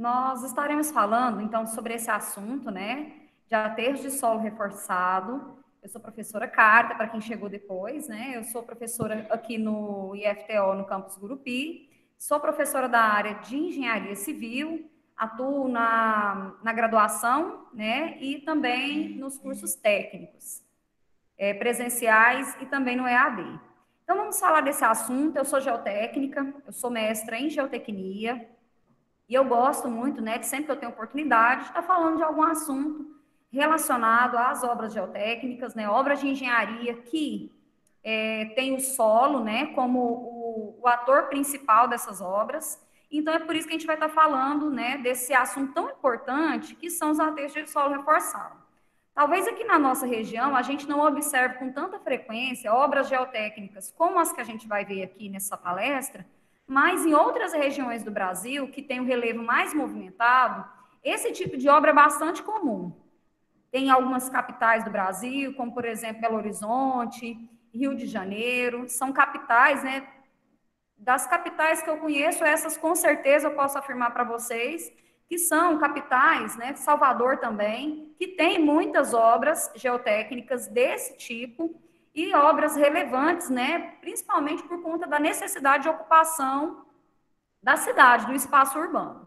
Nós estaremos falando, então, sobre esse assunto, né, de aterros de solo reforçado. Eu sou professora Carta, para quem chegou depois, né, eu sou professora aqui no IFTO, no campus Gurupi, sou professora da área de engenharia civil, atuo na graduação, né, e também nos cursos técnicos, presenciais e também no EAD. Então, vamos falar desse assunto. Eu sou geotécnica, eu sou mestra em geotecnia, e eu gosto muito, né, de sempre que eu tenho oportunidade, de estar falando de algum assunto relacionado às obras geotécnicas, né, obras de engenharia que tem o solo, né, como o ator principal dessas obras. Então, é por isso que a gente vai estar falando, né, desse assunto tão importante, que são os aterros de solo reforçado. Talvez aqui na nossa região a gente não observe com tanta frequência obras geotécnicas como as que a gente vai ver aqui nessa palestra, mas em outras regiões do Brasil, que tem um relevo mais movimentado, esse tipo de obra é bastante comum. Tem algumas capitais do Brasil, como, por exemplo, Belo Horizonte, Rio de Janeiro, são capitais, né? Das capitais que eu conheço, essas com certeza eu posso afirmar para vocês, que são capitais, né? Salvador também, que tem muitas obras geotécnicas desse tipo, e obras relevantes, né, principalmente por conta da necessidade de ocupação da cidade, do espaço urbano.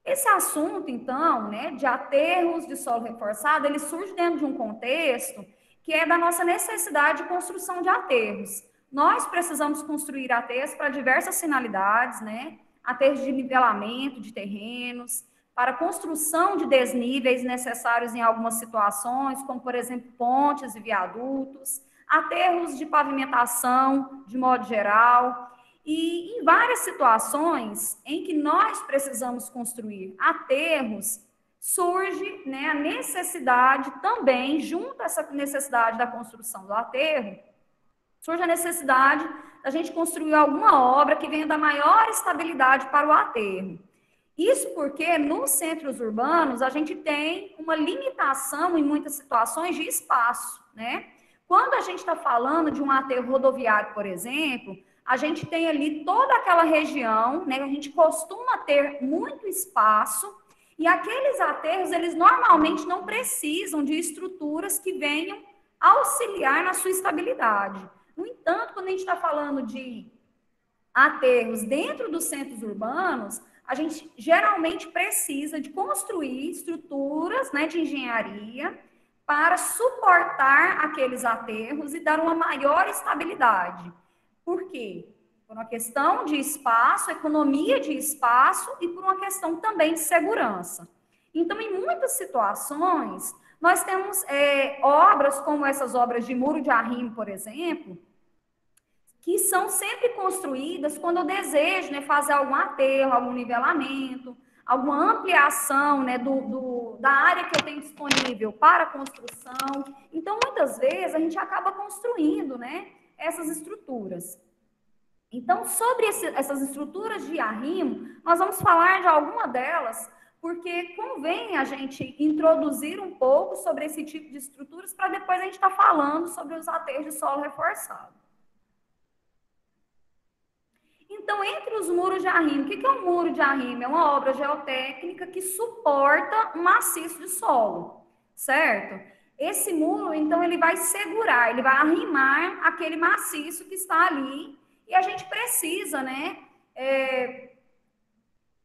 Esse assunto, então, né, de aterros de solo reforçado, ele surge dentro de um contexto que é da nossa necessidade de construção de aterros. Nós precisamos construir aterros para diversas finalidades, né, aterros de nivelamento de terrenos, para construção de desníveis necessários em algumas situações, como, por exemplo, pontes e viadutos, aterros de pavimentação, de modo geral, e em várias situações em que nós precisamos construir aterros, surge, né, a necessidade também, junto a essa necessidade da construção do aterro, surge a necessidade da gente construir alguma obra que venha dar maior estabilidade para o aterro. Isso porque nos centros urbanos a gente tem uma limitação em muitas situações de espaço, né? Quando a gente está falando de um aterro rodoviário, por exemplo, a gente tem ali toda aquela região, né? A gente costuma ter muito espaço e aqueles aterros, eles normalmente não precisam de estruturas que venham auxiliar na sua estabilidade. No entanto, quando a gente está falando de aterros dentro dos centros urbanos, a gente geralmente precisa de construir estruturas, né, de engenharia para suportar aqueles aterros e dar uma maior estabilidade. Por quê? Por uma questão de espaço, economia de espaço e por uma questão também de segurança. Então, em muitas situações, nós temos obras como essas obras de muro de arrimo, por exemplo, que são sempre construídas quando eu desejo, né, fazer algum aterro, algum nivelamento, alguma ampliação, né, da área que eu tenho disponível para construção. Então, muitas vezes, a gente acaba construindo, né, essas estruturas. Então, sobre essas estruturas de arrimo, nós vamos falar de alguma delas, porque convém a gente introduzir um pouco sobre esse tipo de estruturas para depois a gente estar falando sobre os aterros de solo reforçado. Então, entre os muros de arrimo, o que é um muro de arrimo? É uma obra geotécnica que suporta um maciço de solo, certo? Esse muro, então, ele vai segurar, ele vai arrimar aquele maciço que está ali, e a gente precisa, né,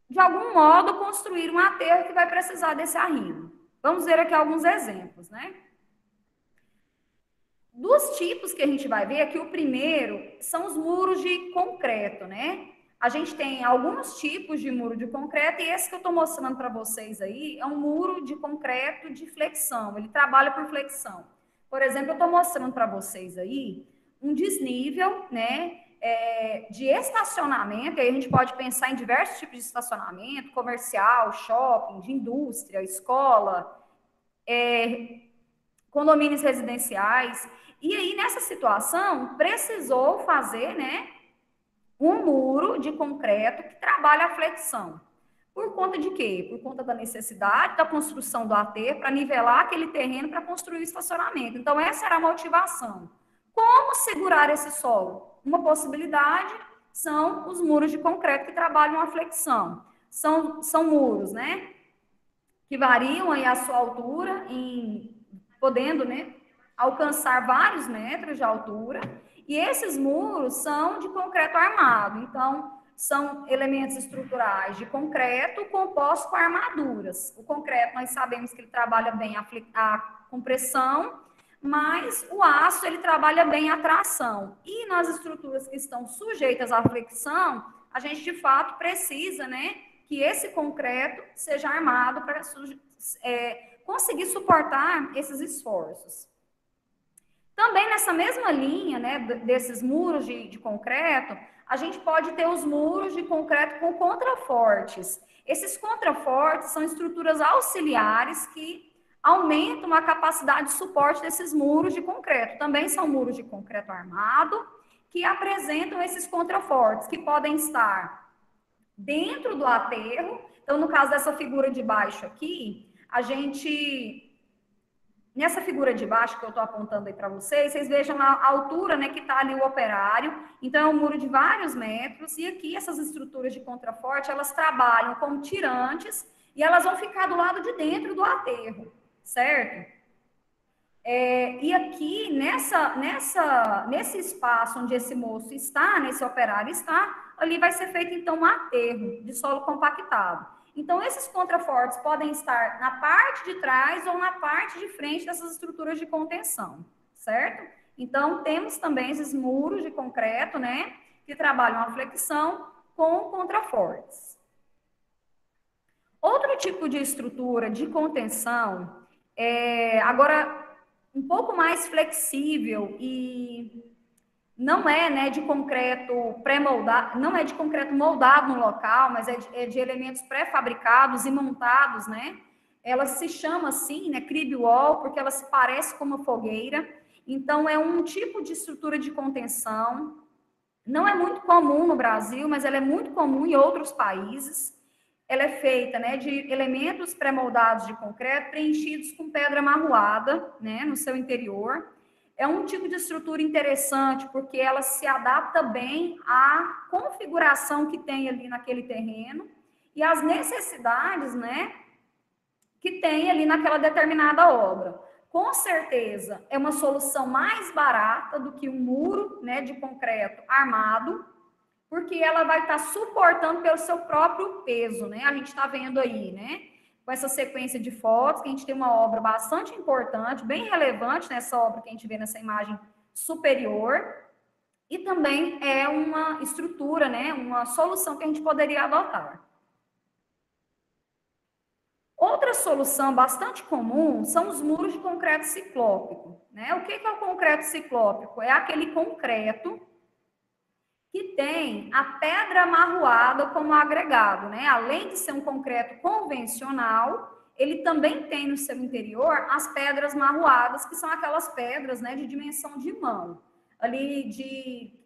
de algum modo, construir um aterro que vai precisar desse arrimo. Vamos ver aqui alguns exemplos, né? Dos tipos que a gente vai ver aqui, o primeiro são os muros de concreto, né? A gente tem alguns tipos de muro de concreto e esse que eu estou mostrando para vocês aí é um muro de concreto de flexão, ele trabalha por flexão. Por exemplo, eu estou mostrando para vocês aí um desnível, né, de estacionamento, aí a gente pode pensar em diversos tipos de estacionamento, comercial, shopping, de indústria, escola, condomínios residenciais. E aí, nessa situação, precisou fazer, né, um muro de concreto que trabalha a flexão. Por conta de quê? Por conta da necessidade da construção do aterro para nivelar aquele terreno para construir o estacionamento. Então, essa era a motivação. Como segurar esse solo? Uma possibilidade são os muros de concreto que trabalham a flexão. são muros, né, que variam aí a sua altura, podendo, né, alcançar vários metros de altura, e esses muros são de concreto armado, então são elementos estruturais de concreto compostos com armaduras. O concreto, nós sabemos que ele trabalha bem a compressão, mas o aço, ele trabalha bem a tração. E nas estruturas que estão sujeitas à flexão, a gente, de fato, precisa, né, que esse concreto seja armado para conseguir suportar esses esforços. Também nessa mesma linha, né, desses muros de concreto, a gente pode ter os muros de concreto com contrafortes. Esses contrafortes são estruturas auxiliares que aumentam a capacidade de suporte desses muros de concreto. Também são muros de concreto armado que apresentam esses contrafortes, que podem estar dentro do aterro. Então, no caso dessa figura de baixo aqui, nessa figura de baixo que eu estou apontando aí para vocês vejam a altura, né, que está ali o operário. Então, é um muro de vários metros, e aqui essas estruturas de contraforte, elas trabalham como tirantes, e elas vão ficar do lado de dentro do aterro, certo? E aqui, nesse espaço onde esse moço está, nesse operário está, ali vai ser feito, então, um aterro de solo compactado. Então, esses contrafortes podem estar na parte de trás ou na parte de frente dessas estruturas de contenção, certo? Então, temos também esses muros de concreto, né, que trabalham a flexão com contrafortes. Outro tipo de estrutura de contenção, agora, um pouco mais flexível e não é, né, de concreto pré-moldado, não é de concreto moldado no local, mas é de elementos pré-fabricados e montados, né? Ela se chama assim, né, crib wall, porque ela se parece com uma fogueira. Então, é um tipo de estrutura de contenção. Não é muito comum no Brasil, mas ela é muito comum em outros países. Ela é feita, né, de elementos pré-moldados de concreto preenchidos com pedra marroada, né, no seu interior. É um tipo de estrutura interessante, porque ela se adapta bem à configuração que tem ali naquele terreno e às necessidades, né, que tem ali naquela determinada obra. Com certeza, é uma solução mais barata do que um muro, né, de concreto armado, porque ela vai estar suportando pelo seu próprio peso, né? A gente está vendo aí, né, com essa sequência de fotos, que a gente tem uma obra bastante importante, bem relevante nessa obra que a gente vê nessa imagem superior, e também é uma estrutura, né, uma solução que a gente poderia adotar. Outra solução bastante comum são os muros de concreto ciclópico, né? O que é o concreto ciclópico? É aquele concreto que tem a pedra amarroada como agregado, né? Além de ser um concreto convencional, ele também tem no seu interior as pedras marroadas, que são aquelas pedras, né, de dimensão de mão, ali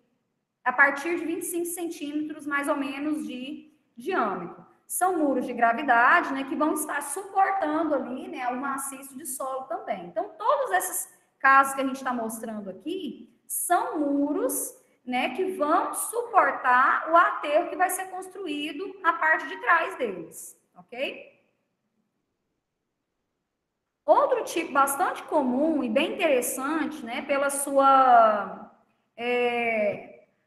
a partir de 25 centímetros, mais ou menos, de diâmetro. São muros de gravidade, né, que vão estar suportando ali, né, o maciço de solo também. Então, todos esses casos que a gente está mostrando aqui são muros, né, que vão suportar o aterro que vai ser construído na parte de trás deles, ok? Outro tipo bastante comum e bem interessante, né, pela sua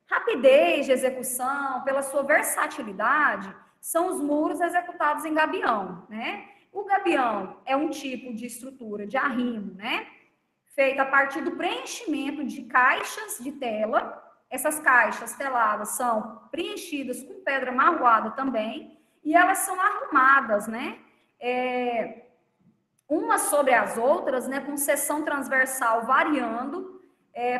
rapidez de execução, pela sua versatilidade, são os muros executados em gabião, né? O gabião é um tipo de estrutura de arrimo, né, feita a partir do preenchimento de caixas de tela. Essas caixas teladas são preenchidas com pedra marroada também, e elas são arrumadas, né, umas sobre as outras, né, com seção transversal variando,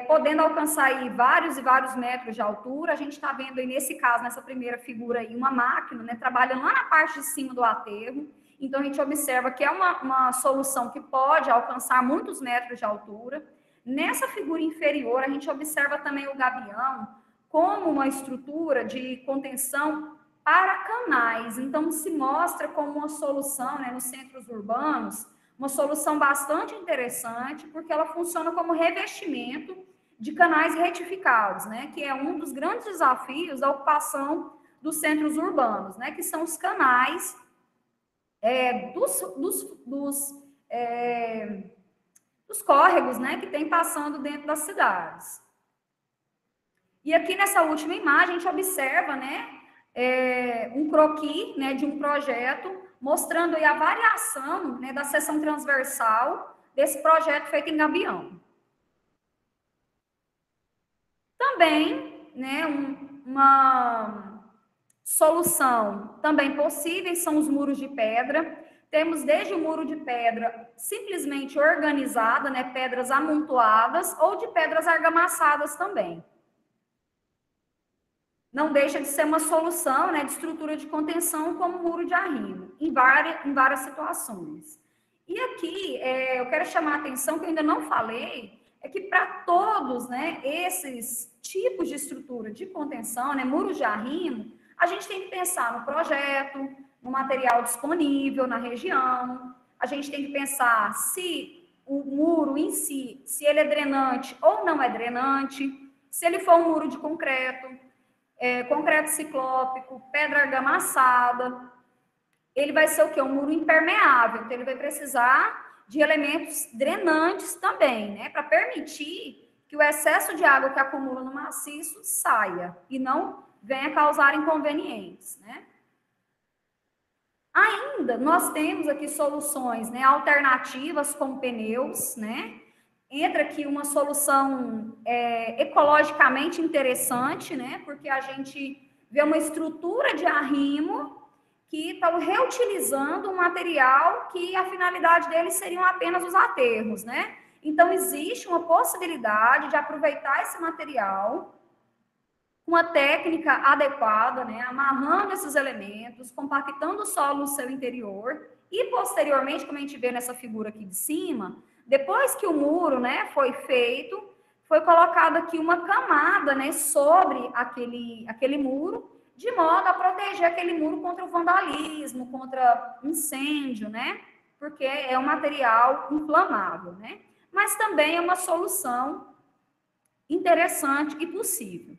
podendo alcançar aí vários e vários metros de altura. A gente está vendo aí, nesse caso, nessa primeira figura aí, uma máquina, né, trabalhando lá na parte de cima do aterro. Então, a gente observa que é uma solução que pode alcançar muitos metros de altura. Nessa figura inferior, a gente observa também o gabião como uma estrutura de contenção para canais. Então, se mostra como uma solução, né, nos centros urbanos, uma solução bastante interessante, porque ela funciona como revestimento de canais retificados, né, que é um dos grandes desafios da ocupação dos centros urbanos, né, que são os canais dos córregos, né, que tem passando dentro das cidades. E aqui nessa última imagem a gente observa, né, um croquis, né, de um projeto mostrando aí a variação, né, da seção transversal desse projeto feito em Gabião. Também, né, uma solução também possível são os muros de pedra. Temos desde o muro de pedra simplesmente organizada, né, pedras amontoadas, ou de pedras argamassadas também. Não deixa de ser uma solução, né, de estrutura de contenção como muro de arrimo, em várias situações. E aqui, eu quero chamar a atenção, que eu ainda não falei, é que para todos, né, esses tipos de estrutura de contenção, né, muros de arrimo, a gente tem que pensar no projeto, no material disponível na região, a gente tem que pensar se o muro em si, se ele é drenante ou não é drenante, se ele for um muro de concreto, concreto ciclópico, pedra argamassada, ele vai ser o quê? Um muro impermeável, então ele vai precisar de elementos drenantes também, né? Para permitir que o excesso de água que acumula no maciço saia e não venha causar inconvenientes, né? Ainda nós temos aqui soluções, né, alternativas com pneus, né? Entra aqui uma solução ecologicamente interessante, né? Porque a gente vê uma estrutura de arrimo que está reutilizando um material que a finalidade dele seriam apenas os aterros, né? Então, existe uma possibilidade de aproveitar esse material com uma técnica adequada, né? Amarrando esses elementos, compactando o solo no seu interior e, posteriormente, como a gente vê nessa figura aqui de cima, depois que o muro, né, foi feito, foi colocada aqui uma camada, né, sobre aquele muro, de modo a proteger aquele muro contra o vandalismo, contra incêndio, né? Porque é um material inflamável, né? Mas também é uma solução interessante e possível.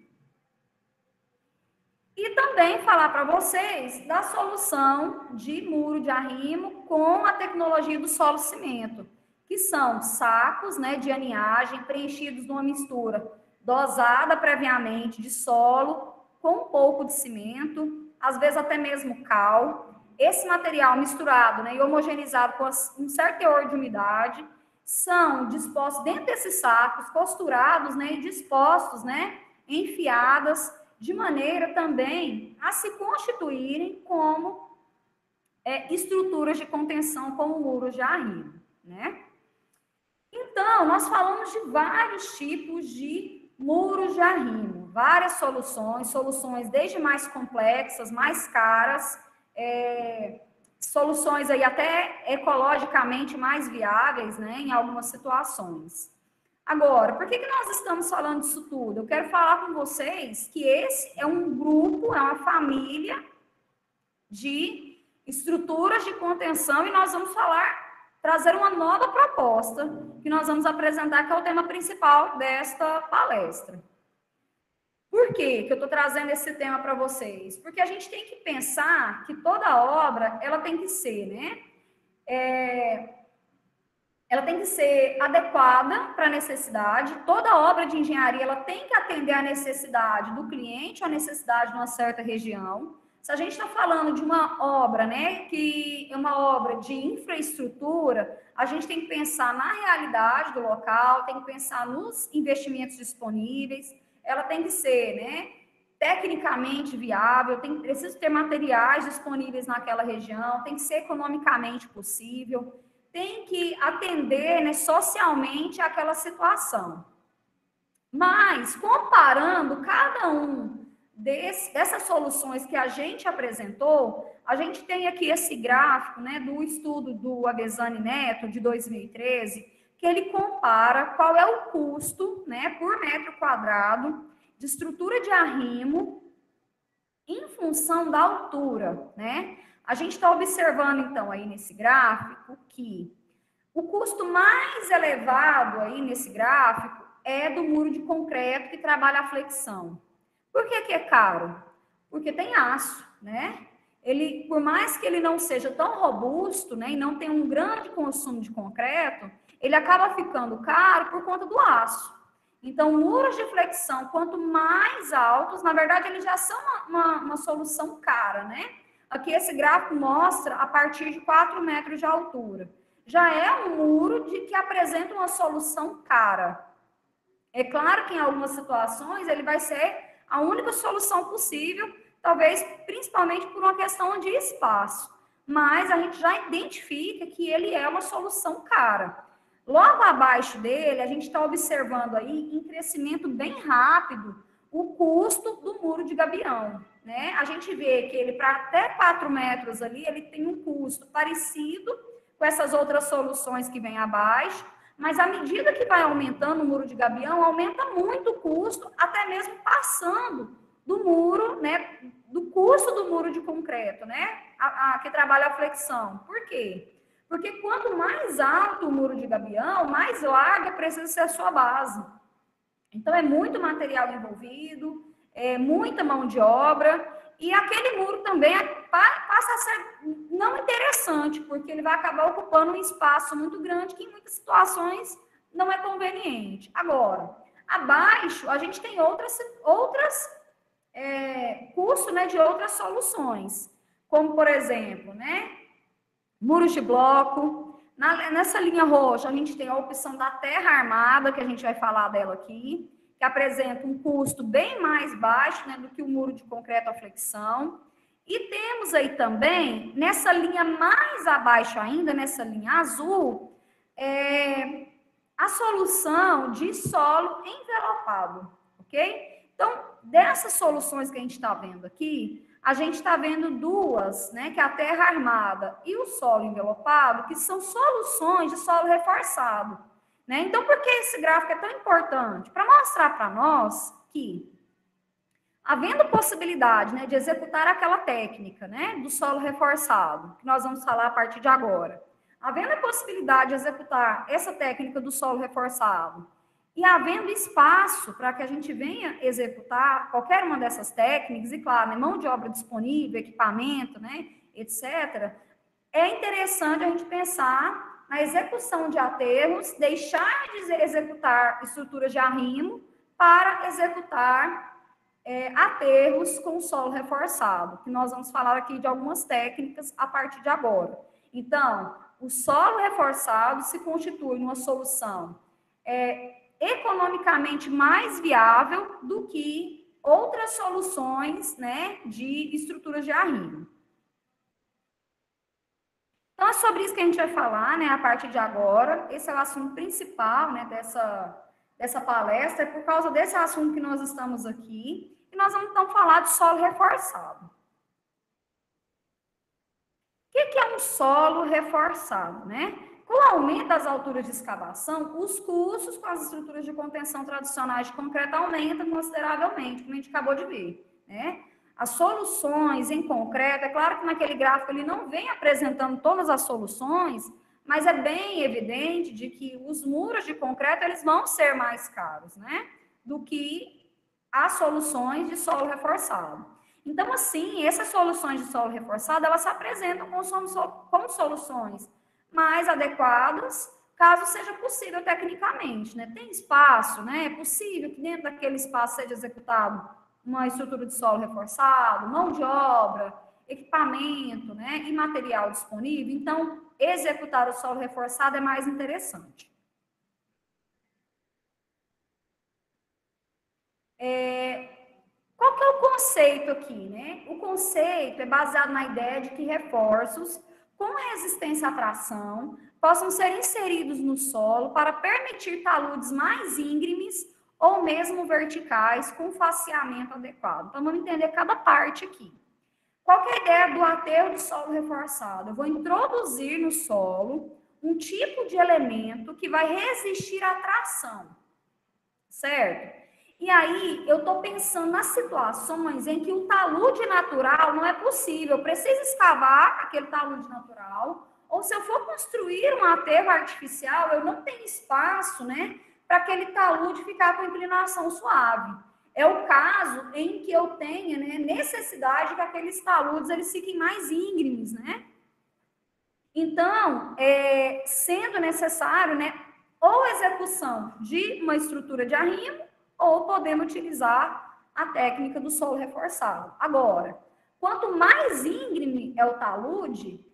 E também falar para vocês da solução de muro de arrimo com a tecnologia do solo cimento, que são sacos, né, de aninhagem preenchidos numa mistura dosada previamente de solo com um pouco de cimento, às vezes até mesmo cal. Esse material misturado, né, e homogeneizado com um certo teor de umidade são dispostos dentro desses sacos, costurados, né, e dispostos, né, enfiadas de maneira também a se constituírem como estruturas de contenção, como muros de arrimo, né? Então, nós falamos de vários tipos de muros de arrimo, várias soluções desde mais complexas, mais caras, soluções aí até ecologicamente mais viáveis, né, em algumas situações. Agora, por que nós estamos falando disso tudo? Eu quero falar com vocês que esse é um grupo, é uma família de estruturas de contenção e nós vamos trazer uma nova proposta que nós vamos apresentar, que é o tema principal desta palestra. Por que eu estou trazendo esse tema para vocês? Porque a gente tem que pensar que toda obra, ela tem que ser, né? Ela tem que ser adequada para a necessidade. Toda obra de engenharia, ela tem que atender à necessidade do cliente, à necessidade de uma certa região. Se a gente está falando de uma obra, né, que é uma obra de infraestrutura, a gente tem que pensar na realidade do local, tem que pensar nos investimentos disponíveis, ela tem que ser, né, tecnicamente viável, precisa ter materiais disponíveis naquela região, tem que ser economicamente possível, tem que atender, né, socialmente aquela situação. Mas, comparando cada um dessas soluções que a gente apresentou, a gente tem aqui esse gráfico, né, do estudo do Avezzani Neto, de 2013, que ele compara qual é o custo, né, por metro quadrado de estrutura de arrimo em função da altura, né? A gente está observando, então, aí nesse gráfico, que o custo mais elevado aí nesse gráfico é do muro de concreto que trabalha a flexão. Por que é caro? porque tem aço, né? Ele, por mais que ele não seja tão robusto, né, e não tenha um grande consumo de concreto, ele acaba ficando caro por conta do aço. Então, muros de flexão, quanto mais altos, na verdade, eles já são uma solução cara, né? Aqui esse gráfico mostra a partir de 4 metros de altura. Já é um muro que apresenta uma solução cara. É claro que em algumas situações ele vai ser a única solução possível, talvez principalmente por uma questão de espaço. Mas a gente já identifica que ele é uma solução cara. Logo abaixo dele, a gente está observando aí, em crescimento bem rápido, o custo do muro de gabião. Né? A gente vê que ele, para até 4 metros ali, ele tem um custo parecido com essas outras soluções que vêm abaixo, mas à medida que vai aumentando o muro de gabião, aumenta muito o custo, até mesmo passando do muro, né, do custo do muro de concreto, né, que trabalha a flexão. Por quê? Porque quanto mais alto o muro de gabião, mais larga precisa ser a sua base. Então, é muito material envolvido, é muita mão de obra, e aquele muro também passa a ser não interessante, porque ele vai acabar ocupando um espaço muito grande que em muitas situações não é conveniente. Agora, abaixo, a gente tem outras custos, né, de outras soluções, como, por exemplo, né, muros de bloco. Nessa linha roxa, a gente tem a opção da terra armada, que a gente vai falar dela aqui, que apresenta um custo bem mais baixo, né, do que o muro de concreto à flexão. E temos aí também, nessa linha mais abaixo ainda, nessa linha azul, a solução de solo envelopado, ok? Então, dessas soluções que a gente está vendo aqui, a gente está vendo duas, né, que é a terra armada e o solo envelopado, que são soluções de solo reforçado. Né? Então, por que esse gráfico é tão importante? Para mostrar para nós que, havendo possibilidade, né, de executar aquela técnica, né, do solo reforçado, que nós vamos falar a partir de agora, havendo a possibilidade de executar essa técnica do solo reforçado, e havendo espaço para que a gente venha executar qualquer uma dessas técnicas, e claro, né, mão de obra disponível, equipamento, né, etc., é interessante a gente pensar na execução de aterros, deixar de executar estruturas de arrimo para executar aterros com solo reforçado, que nós vamos falar aqui de algumas técnicas a partir de agora. Então, o solo reforçado se constitui numa solução economicamente mais viável do que outras soluções, né, de estruturas de arrimo. Então, é sobre isso que a gente vai falar, né, a partir de agora. Esse é o assunto principal, né, dessa palestra, é por causa desse assunto que nós estamos aqui, e nós vamos, então, falar de solo reforçado. O que é um solo reforçado, né? Com o aumento das alturas de escavação, os custos com as estruturas de contenção tradicionais de concreto aumentam consideravelmente, como a gente acabou de ver, né? As soluções em concreto, é claro que naquele gráfico ele não vem apresentando todas as soluções, mas é bem evidente de que os muros de concreto eles vão ser mais caros, né? Do que as soluções de solo reforçado. Então, assim, essas soluções de solo reforçado, elas se apresentam como soluções mais adequadas, caso seja possível tecnicamente, né? Tem espaço, né? É possível que dentro daquele espaço seja executado uma estrutura de solo reforçado, mão de obra, equipamento, né? E material disponível. Então, executar o solo reforçado é mais interessante. Qual que é o conceito aqui, né? O conceito é baseado na ideia de que reforços com resistência à tração possam ser inseridos no solo para permitir taludes mais íngremes ou mesmo verticais com faceamento adequado. Então, vamos entender cada parte aqui. Qual que é a ideia do aterro de solo reforçado? Eu vou introduzir no solo um tipo de elemento que vai resistir à tração, certo? E aí, eu estou pensando nas situações em que o talude natural não é possível. Eu preciso escavar aquele talude natural, ou se eu for construir um aterro artificial, eu não tenho espaço, né, para aquele talude ficar com inclinação suave. é o caso em que eu tenha, né, necessidade que aqueles taludes eles fiquem mais íngremes, né? Então, sendo necessário, né, ou execução de uma estrutura de arrimo, ou podemos utilizar a técnica do solo reforçado. Agora, quanto mais íngreme é o talude,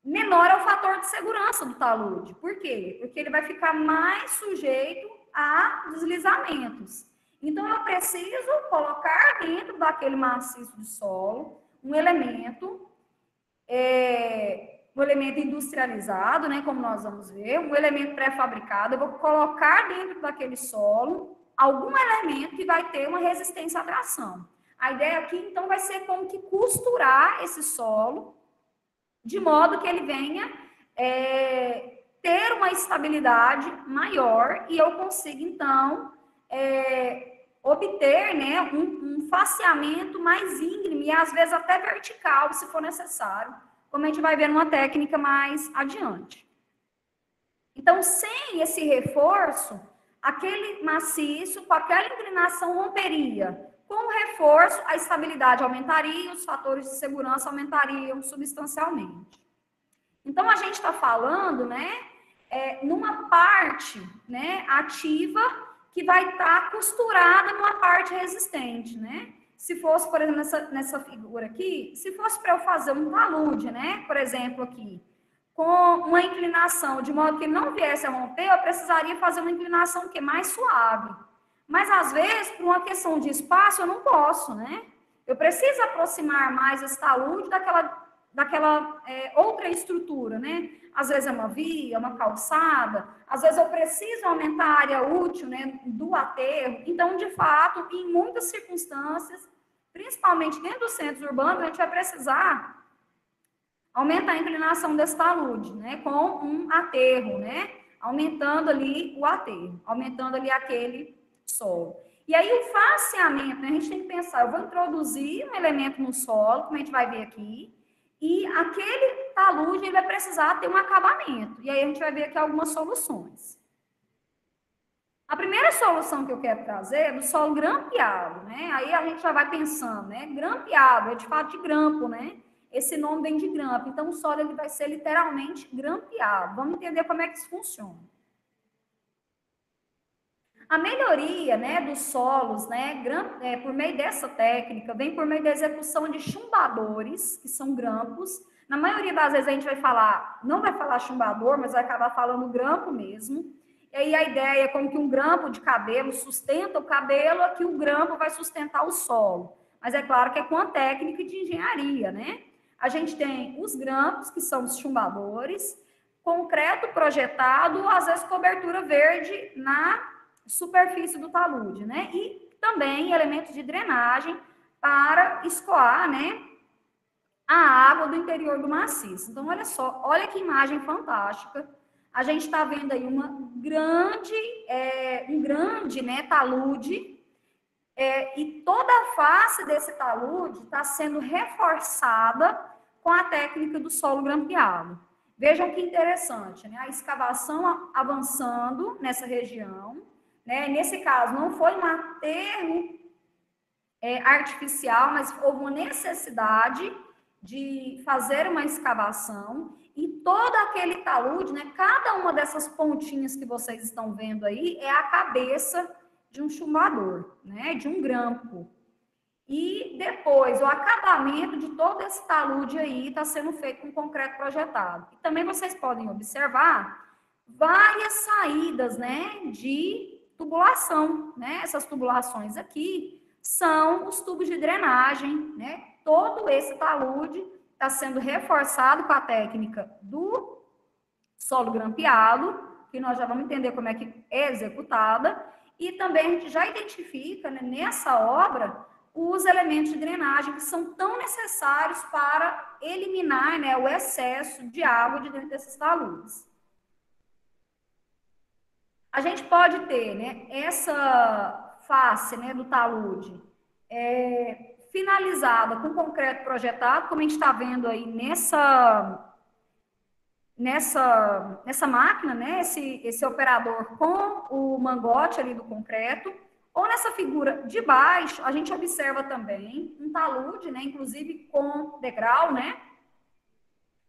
menor é o fator de segurança do talude. Por quê? Porque ele vai ficar mais sujeito a deslizamentos. Então, eu preciso colocar dentro daquele maciço de solo um elemento industrializado, né, como nós vamos ver, um elemento pré-fabricado, eu vou colocar dentro daquele solo algum elemento que vai ter uma resistência à tração. A ideia aqui, então, vai ser como que costurar esse solo de modo que ele venha ter uma estabilidade maior e eu consiga, então, obter, né, um faceamento mais íngreme e, às vezes, até vertical, se for necessário, como a gente vai ver numa técnica mais adiante. Então, sem esse reforço, aquele maciço, com aquela inclinação, romperia. Com o reforço, a estabilidade aumentaria, os fatores de segurança aumentariam substancialmente. Então, a gente está falando, né, numa parte, né, ativa que vai estar costurada numa parte resistente, né? Se fosse, por exemplo, nessa figura aqui, se fosse para eu fazer um talude, né, por exemplo, aqui, com uma inclinação de modo que não viesse a romper, eu precisaria fazer uma inclinação que é mais suave. Mas, às vezes, por uma questão de espaço, eu não posso, né? Eu preciso aproximar mais esse talude daquela outra estrutura, né? Às vezes é uma via, uma calçada, às vezes eu preciso aumentar a área útil, né, do aterro. Então, de fato, em muitas circunstâncias, principalmente dentro dos centros urbanos, a gente vai precisar aumentar a inclinação desse talude, né, com um aterro, né, aumentando ali o aterro, aumentando ali aquele solo. E aí o faceamento, né, a gente tem que pensar, eu vou introduzir um elemento no solo, como a gente vai ver aqui, e aquele talude ele vai precisar ter um acabamento. E aí a gente vai ver aqui algumas soluções. A primeira solução que eu quero trazer é do solo grampeado, né? Aí a gente já vai pensando, né? Grampeado, é de fato de grampo, né? Esse nome vem de grampo. Então, o solo ele vai ser literalmente grampeado. Vamos entender como é que isso funciona. A melhoria, né, dos solos, né, por meio dessa técnica, vem por meio da execução de chumbadores, que são grampos. Na maioria das vezes a gente vai falar, não vai falar chumbador, mas vai acabar falando grampo mesmo. E aí a ideia é como que um grampo de cabelo sustenta o cabelo, aqui o grampo vai sustentar o solo. Mas é claro que é com a técnica de engenharia, né? A gente tem os grampos, que são os chumbadores, concreto projetado, às vezes cobertura verde na superfície do talude, né? E também elementos de drenagem para escoar, né, a água do interior do maciço. Então, olha só, olha que imagem fantástica. A gente está vendo aí um grande, né, talude, e toda a face desse talude está sendo reforçada com a técnica do solo grampeado. Vejam que interessante, né? A escavação avançando nessa região, né? Nesse caso, não foi um aterro artificial, mas houve uma necessidade de fazer uma escavação e todo aquele talude, né? Cada uma dessas pontinhas que vocês estão vendo aí é a cabeça de um chumbador, né? De um grampo. E depois, o acabamento de todo esse talude aí está sendo feito com concreto projetado. E também vocês podem observar várias saídas, né, de tubulação, né? Essas tubulações aqui são os tubos de drenagem, né? Todo esse talude está sendo reforçado com a técnica do solo grampeado, que nós já vamos entender como é que é executada, e também a gente já identifica, né, nessa obra os elementos de drenagem que são tão necessários para eliminar, né, o excesso de água de dentro desses taludes. A gente pode ter, né, essa face, né, do talude finalizada com concreto projetado, como a gente está vendo aí nessa máquina, né, esse operador com o mangote ali do concreto, Ou nessa figura de baixo, a gente observa também um talude, né, inclusive com degrau, né?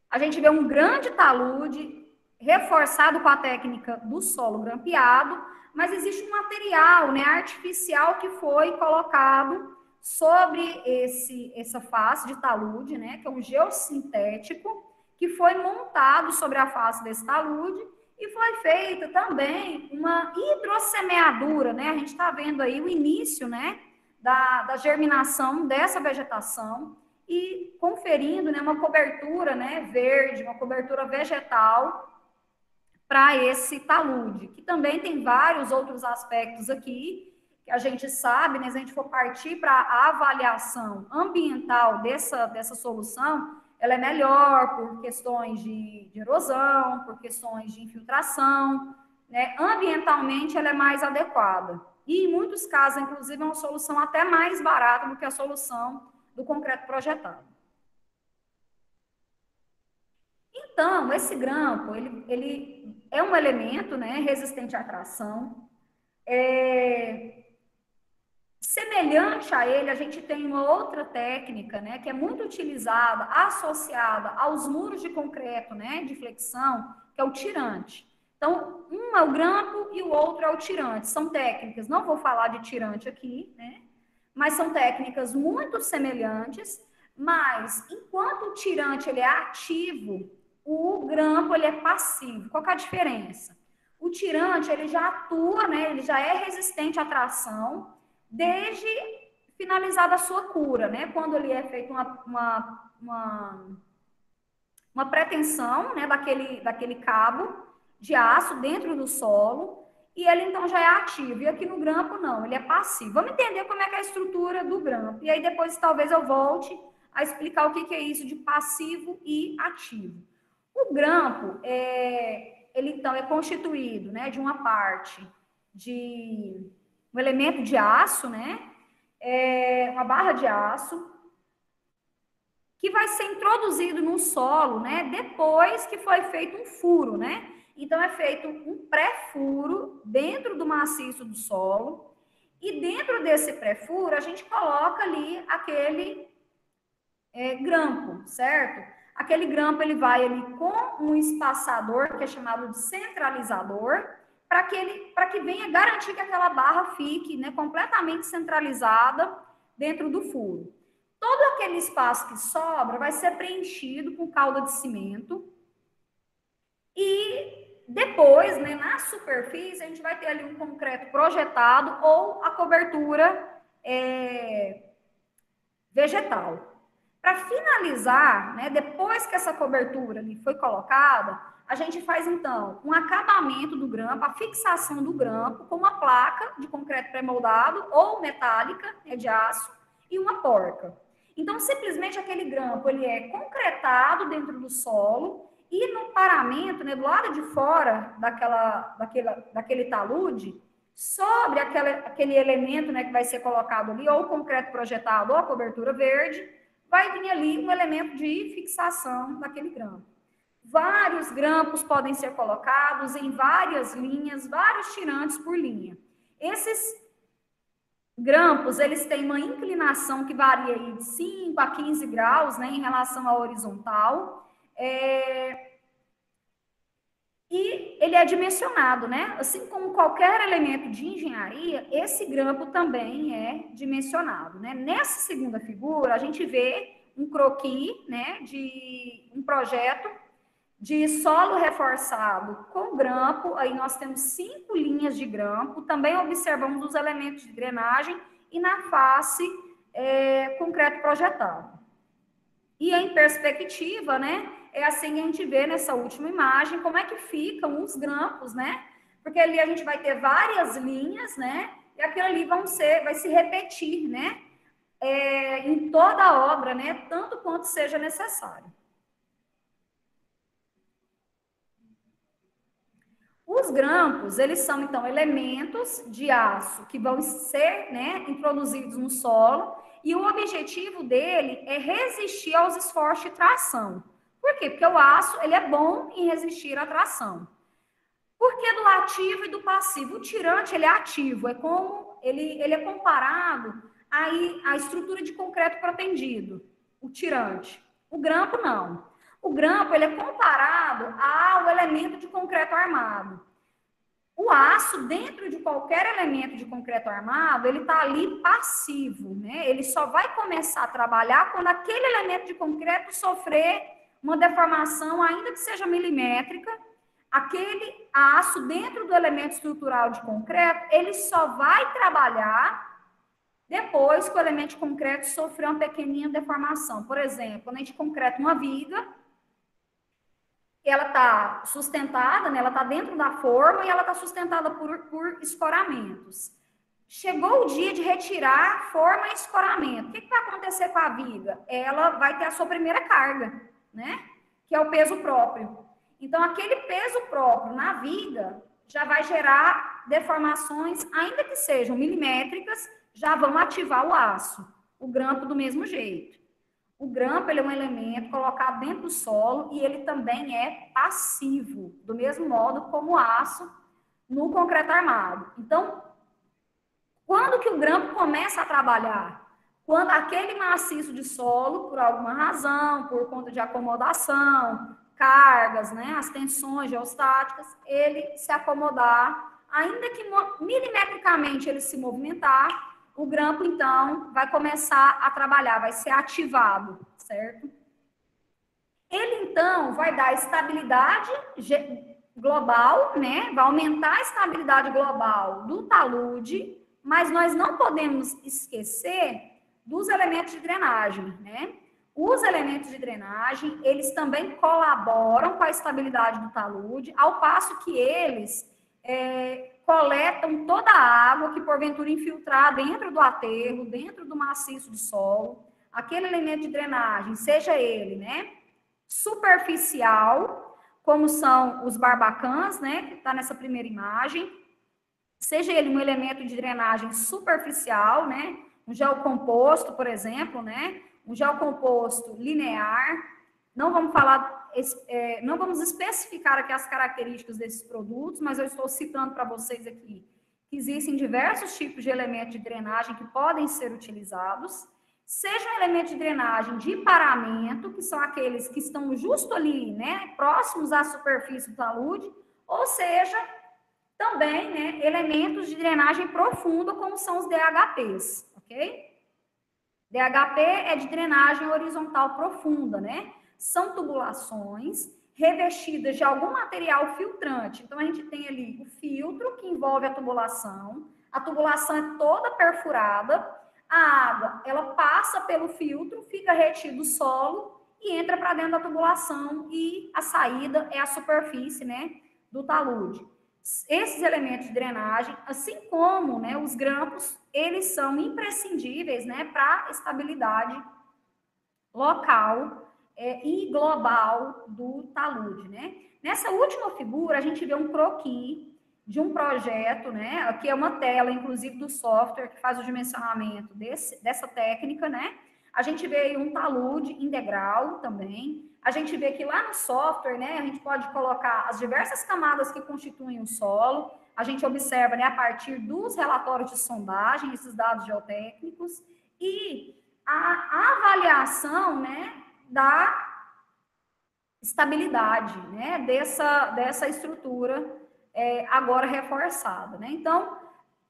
A gente vê um grande talude reforçado com a técnica do solo grampeado, mas existe um material, né, artificial que foi colocado sobre essa face de talude, né, que é um geossintético, que foi montado sobre a face desse talude e foi feita também uma hidrossemeadura, né? A gente está vendo aí o início, né, da germinação dessa vegetação e conferindo, né, uma cobertura, né, verde, uma cobertura vegetal para esse talude, que também tem vários outros aspectos aqui que a gente sabe, né, se a gente for partir para a avaliação ambiental dessa solução, ela é melhor por questões de erosão, por questões de infiltração, né? Ambientalmente ela é mais adequada. E em muitos casos, inclusive, é uma solução até mais barata do que a solução do concreto projetado. Então, esse grampo, ele é um elemento, né, resistente à tração. Semelhante a ele, a gente tem uma outra técnica, né, que é muito utilizada, associada aos muros de concreto, né, de flexão, que é o tirante. Então, um é o grampo e o outro é o tirante. São técnicas, não vou falar de tirante aqui, né, mas são técnicas muito semelhantes, mas enquanto o tirante ele é ativo, o grampo ele é passivo. Qual que é a diferença? O tirante ele já atua, né, ele já é resistente à tração, desde finalizada a sua cura, né? Quando ele é feito uma pretensão, né, daquele cabo de aço dentro do solo, e ele então já é ativo. E aqui no grampo não, ele é passivo. Vamos entender como é que é a estrutura do grampo. E aí depois talvez eu volte a explicar o que é isso de passivo e ativo. O grampo, ele então é constituído, né, de uma parte de um elemento de aço, né? Uma barra de aço, que vai ser introduzido no solo, né? Depois que foi feito um furo, né? Então, é feito um pré-furo dentro do maciço do solo, e dentro desse pré-furo, a gente coloca ali aquele grampo, certo? Aquele grampo, ele vai ali com um espaçador, que é chamado de centralizador, para que venha garantir que aquela barra fique, né, completamente centralizada dentro do furo. Todo aquele espaço que sobra vai ser preenchido com calda de cimento e depois, né, na superfície, a gente vai ter ali um concreto projetado ou a cobertura vegetal. Para finalizar, né, depois que essa cobertura ali foi colocada, a gente faz, então, um acabamento do grampo, a fixação do grampo com uma placa de concreto pré-moldado ou metálica, né, de aço, e uma porca. Então, simplesmente aquele grampo, ele é concretado dentro do solo e no paramento, né, do lado de fora daquele talude, sobre aquele elemento, né, que vai ser colocado ali, ou o concreto projetado ou a cobertura verde, vai vir ali um elemento de fixação daquele grampo. Vários grampos podem ser colocados em várias linhas, vários tirantes por linha. Esses grampos, eles têm uma inclinação que varia aí de 5 a 15 graus, né, em relação à horizontal, e ele é dimensionado, né? Assim como qualquer elemento de engenharia, esse grampo também é dimensionado, né? Nessa segunda figura, a gente vê um croquis, né, de um projeto de solo reforçado com grampo. Aí nós temos 5 linhas de grampo, também observamos os elementos de drenagem e na face concreto projetado. E em perspectiva, né, é assim que a gente vê nessa última imagem como é que ficam os grampos, né? Porque ali a gente vai ter várias linhas, né? E aquilo ali vai se repetir, né? Em toda a obra, né? Tanto quanto seja necessário. Os grampos, eles são, então, elementos de aço que vão ser, né, introduzidos no solo, e o objetivo dele é resistir aos esforços de tração. Por quê? Porque o aço, ele é bom em resistir à tração. Por que do ativo e do passivo? O tirante, ele é ativo, é como ele é comparado à estrutura de concreto protendido, o tirante. O grampo, não. O grampo, ele é comparado ao elemento de concreto armado. O aço, dentro de qualquer elemento de concreto armado, ele está ali passivo, né? Ele só vai começar a trabalhar quando aquele elemento de concreto sofrer uma deformação, ainda que seja milimétrica. Aquele aço, dentro do elemento estrutural de concreto, ele só vai trabalhar depois que o elemento de concreto sofreu uma pequenininha deformação. Por exemplo, quando a gente concreta uma viga, ela está sustentada, né? Ela está dentro da forma e ela está sustentada por escoramentos. Chegou o dia de retirar forma e escoramento. O que vai acontecer com a viga? Ela vai ter a sua primeira carga, né? Que é o peso próprio. Então, aquele peso próprio na viga já vai gerar deformações, ainda que sejam milimétricas, já vão ativar o aço. O grampo do mesmo jeito. O grampo, ele é um elemento colocado dentro do solo e ele também é passivo, do mesmo modo como o aço no concreto armado. Então, quando que o grampo começa a trabalhar? Quando aquele maciço de solo, por alguma razão, por conta de acomodação, cargas, né, as tensões geostáticas, ele se acomodar, ainda que milimetricamente ele se movimentar, o grampo, então, vai começar a trabalhar, vai ser ativado, certo? Ele, então, vai dar estabilidade global, né? Vai aumentar a estabilidade global do talude, mas nós não podemos esquecer dos elementos de drenagem, né? Os elementos de drenagem, eles também colaboram com a estabilidade do talude, ao passo que eles coletam toda a água que porventura infiltrar dentro do aterro, dentro do maciço de solo. Aquele elemento de drenagem, seja ele, né, superficial, como são os barbacãs, né, que está nessa primeira imagem, seja ele um elemento de drenagem superficial, né, um gel composto, por exemplo, né, um gel composto linear. Não vamos falar, não vamos especificar aqui as características desses produtos, mas eu estou citando para vocês aqui que existem diversos tipos de elementos de drenagem que podem ser utilizados. Seja um elemento de drenagem de paramento, que são aqueles que estão justo ali, né, próximos à superfície do talude, ou seja, também, né, elementos de drenagem profunda, como são os DHPs, ok? DHP é de drenagem horizontal profunda, né? São tubulações revestidas de algum material filtrante. Então, a gente tem ali o filtro, que envolve a tubulação é toda perfurada, a água, ela passa pelo filtro, fica retido o solo e entra para dentro da tubulação e a saída é a superfície, né, do talude. Esses elementos de drenagem, assim como, né, os grampos, eles são imprescindíveis, né, para a estabilidade local e global do talude, né? Nessa última figura, a gente vê um croquis de um projeto, né? Aqui é uma tela, inclusive, do software que faz o dimensionamento dessa técnica, né? A gente vê aí um talude integral também. A gente vê que lá no software, né, a gente pode colocar as diversas camadas que constituem o solo. A gente observa, né, a partir dos relatórios de sondagem, esses dados geotécnicos, e a avaliação, né, da estabilidade, né, dessa estrutura agora reforçada, né? Então,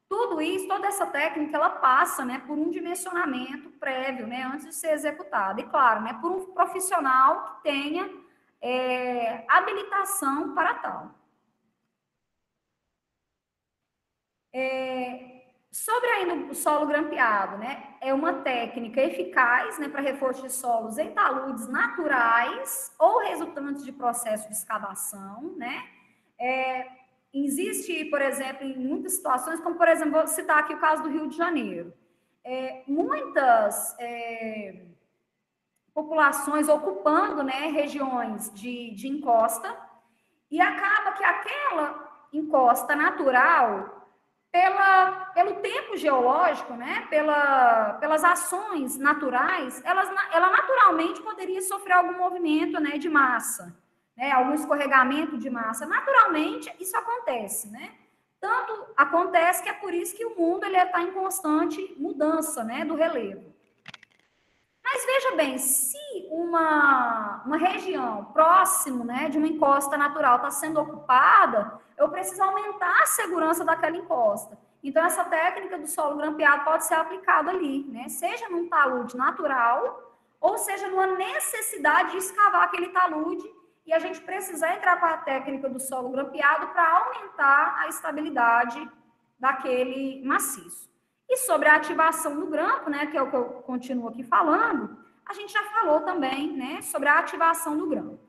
tudo isso, toda essa técnica, ela passa, né, por um dimensionamento prévio, né, antes de ser executada. E, claro, né, por um profissional que tenha habilitação para tal. Sobre ainda o solo grampeado, né, é uma técnica eficaz, né, para reforço de solos em taludes naturais ou resultantes de processo de escavação, né. Existe, por exemplo, em muitas situações, como, por exemplo, vou citar aqui o caso do Rio de Janeiro. Muitas populações ocupando, né, regiões de encosta, e acaba que aquela encosta natural, pelo tempo geológico, né, pelas ações naturais, ela naturalmente poderia sofrer algum movimento, né, de massa, né, algum escorregamento de massa. Naturalmente, isso acontece, né? Tanto acontece que é por isso que o mundo ele está em constante mudança, né, do relevo. Mas veja bem, se uma região próximo, né, de uma encosta natural está sendo ocupada, eu preciso aumentar a segurança daquela encosta. Então, essa técnica do solo grampeado pode ser aplicada ali, né, seja num talude natural, ou seja numa necessidade de escavar aquele talude, e a gente precisa entrar com a técnica do solo grampeado para aumentar a estabilidade daquele maciço. E sobre a ativação do grampo, né, que é o que eu continuo aqui falando, a gente já falou também, né, sobre a ativação do grampo.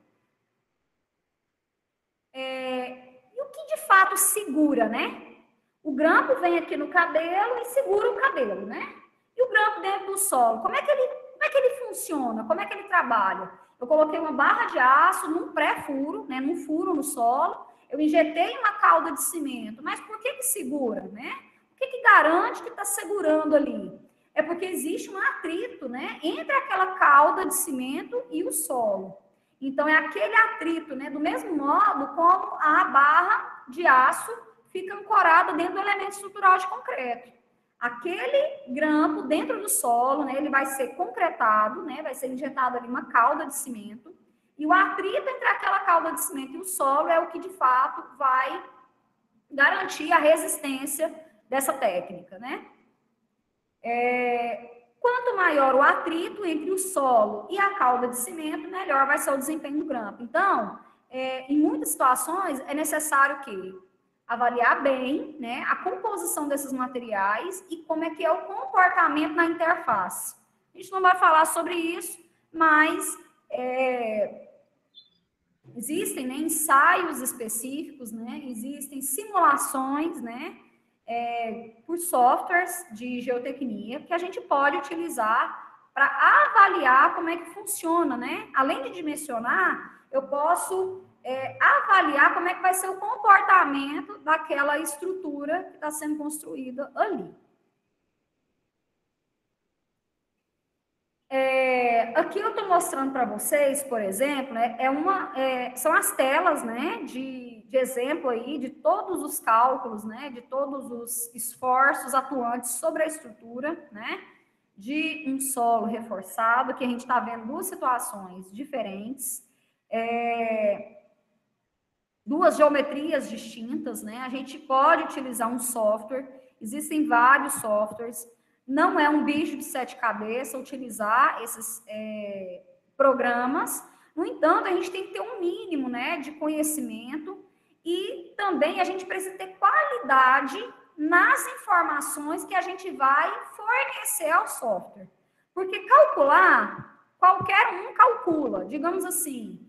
E o que de fato segura, né? O grampo vem aqui no cabelo e segura o cabelo, né? E o grampo dentro do solo, como é que ele funciona? Como é que ele trabalha? Eu coloquei uma barra de aço num pré-furo, né, num furo no solo, eu injetei uma calda de cimento, mas por que segura, né? O que garante que está segurando ali? É porque existe um atrito, né, entre aquela calda de cimento e o solo. Então, é aquele atrito, né, do mesmo modo como a barra de aço fica ancorada dentro do elemento estrutural de concreto. Aquele grampo dentro do solo, né, ele vai ser concretado, né, vai ser injetado ali uma calda de cimento, e o atrito entre aquela calda de cimento e o solo é o que, de fato, vai garantir a resistência dessa técnica, né? Quanto maior o atrito entre o solo e a calda de cimento, melhor vai ser o desempenho do grampo. Então, em muitas situações, é necessário que avaliar bem, né, a composição desses materiais e como é que é o comportamento na interface. A gente não vai falar sobre isso, mas existem, né, ensaios específicos, né, existem simulações, né, por softwares de geotecnia que a gente pode utilizar para avaliar como é que funciona, né? Além de dimensionar, eu posso avaliar como é que vai ser o comportamento daquela estrutura que está sendo construída ali. Aqui eu estou mostrando para vocês, por exemplo, né, são as telas, né, de exemplo aí de todos os cálculos, né, de todos os esforços atuantes sobre a estrutura, né, de um solo reforçado, que a gente está vendo duas situações diferentes, duas geometrias distintas, né, a gente pode utilizar um software, existem vários softwares. Não é um bicho de sete cabeças utilizar esses programas. No entanto, a gente tem que ter um mínimo, né, de conhecimento e também a gente precisa ter qualidade nas informações que a gente vai fornecer ao software. Porque calcular, qualquer um calcula. Digamos assim,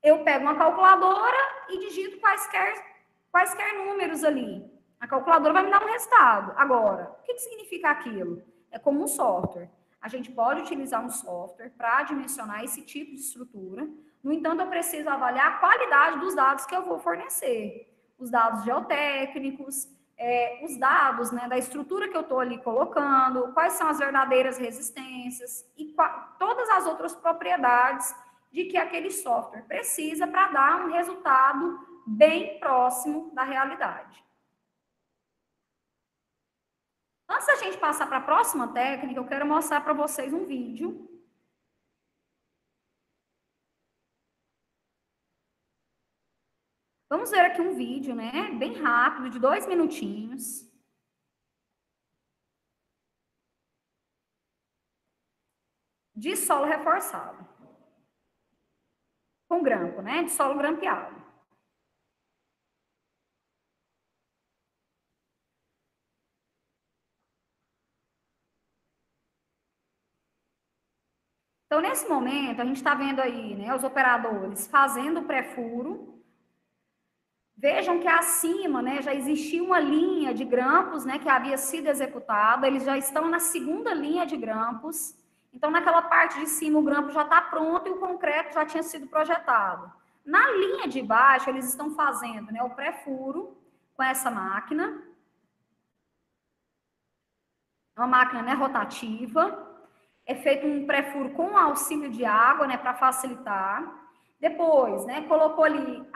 eu pego uma calculadora e digito quaisquer números ali. A calculadora vai me dar um resultado. Agora, o que significa aquilo? É como um software. A gente pode utilizar um software para dimensionar esse tipo de estrutura. No entanto, eu preciso avaliar a qualidade dos dados que eu vou fornecer. Os dados geotécnicos, os dados, né, da estrutura que eu estou ali colocando, quais são as verdadeiras resistências e todas as outras propriedades de que aquele software precisa para dar um resultado bem próximo da realidade. Antes da gente passar para a próxima técnica, eu quero mostrar para vocês um vídeo. Vamos ver aqui um vídeo, né? Bem rápido, de 2 minutinhos. De solo reforçado. Com grampo, né? De solo grampeado. Então, nesse momento, a gente está vendo aí, né, os operadores fazendo o pré-furo. Vejam que acima, né, já existia uma linha de grampos, né, que havia sido executada. Eles já estão na segunda linha de grampos. Então, naquela parte de cima, o grampo já está pronto e o concreto já tinha sido projetado. Na linha de baixo, eles estão fazendo, né, o pré-furo com essa máquina. É uma máquina, né, rotativa. É feito um pré-furo com auxílio de água, né, para facilitar. Depois, né, colocou ali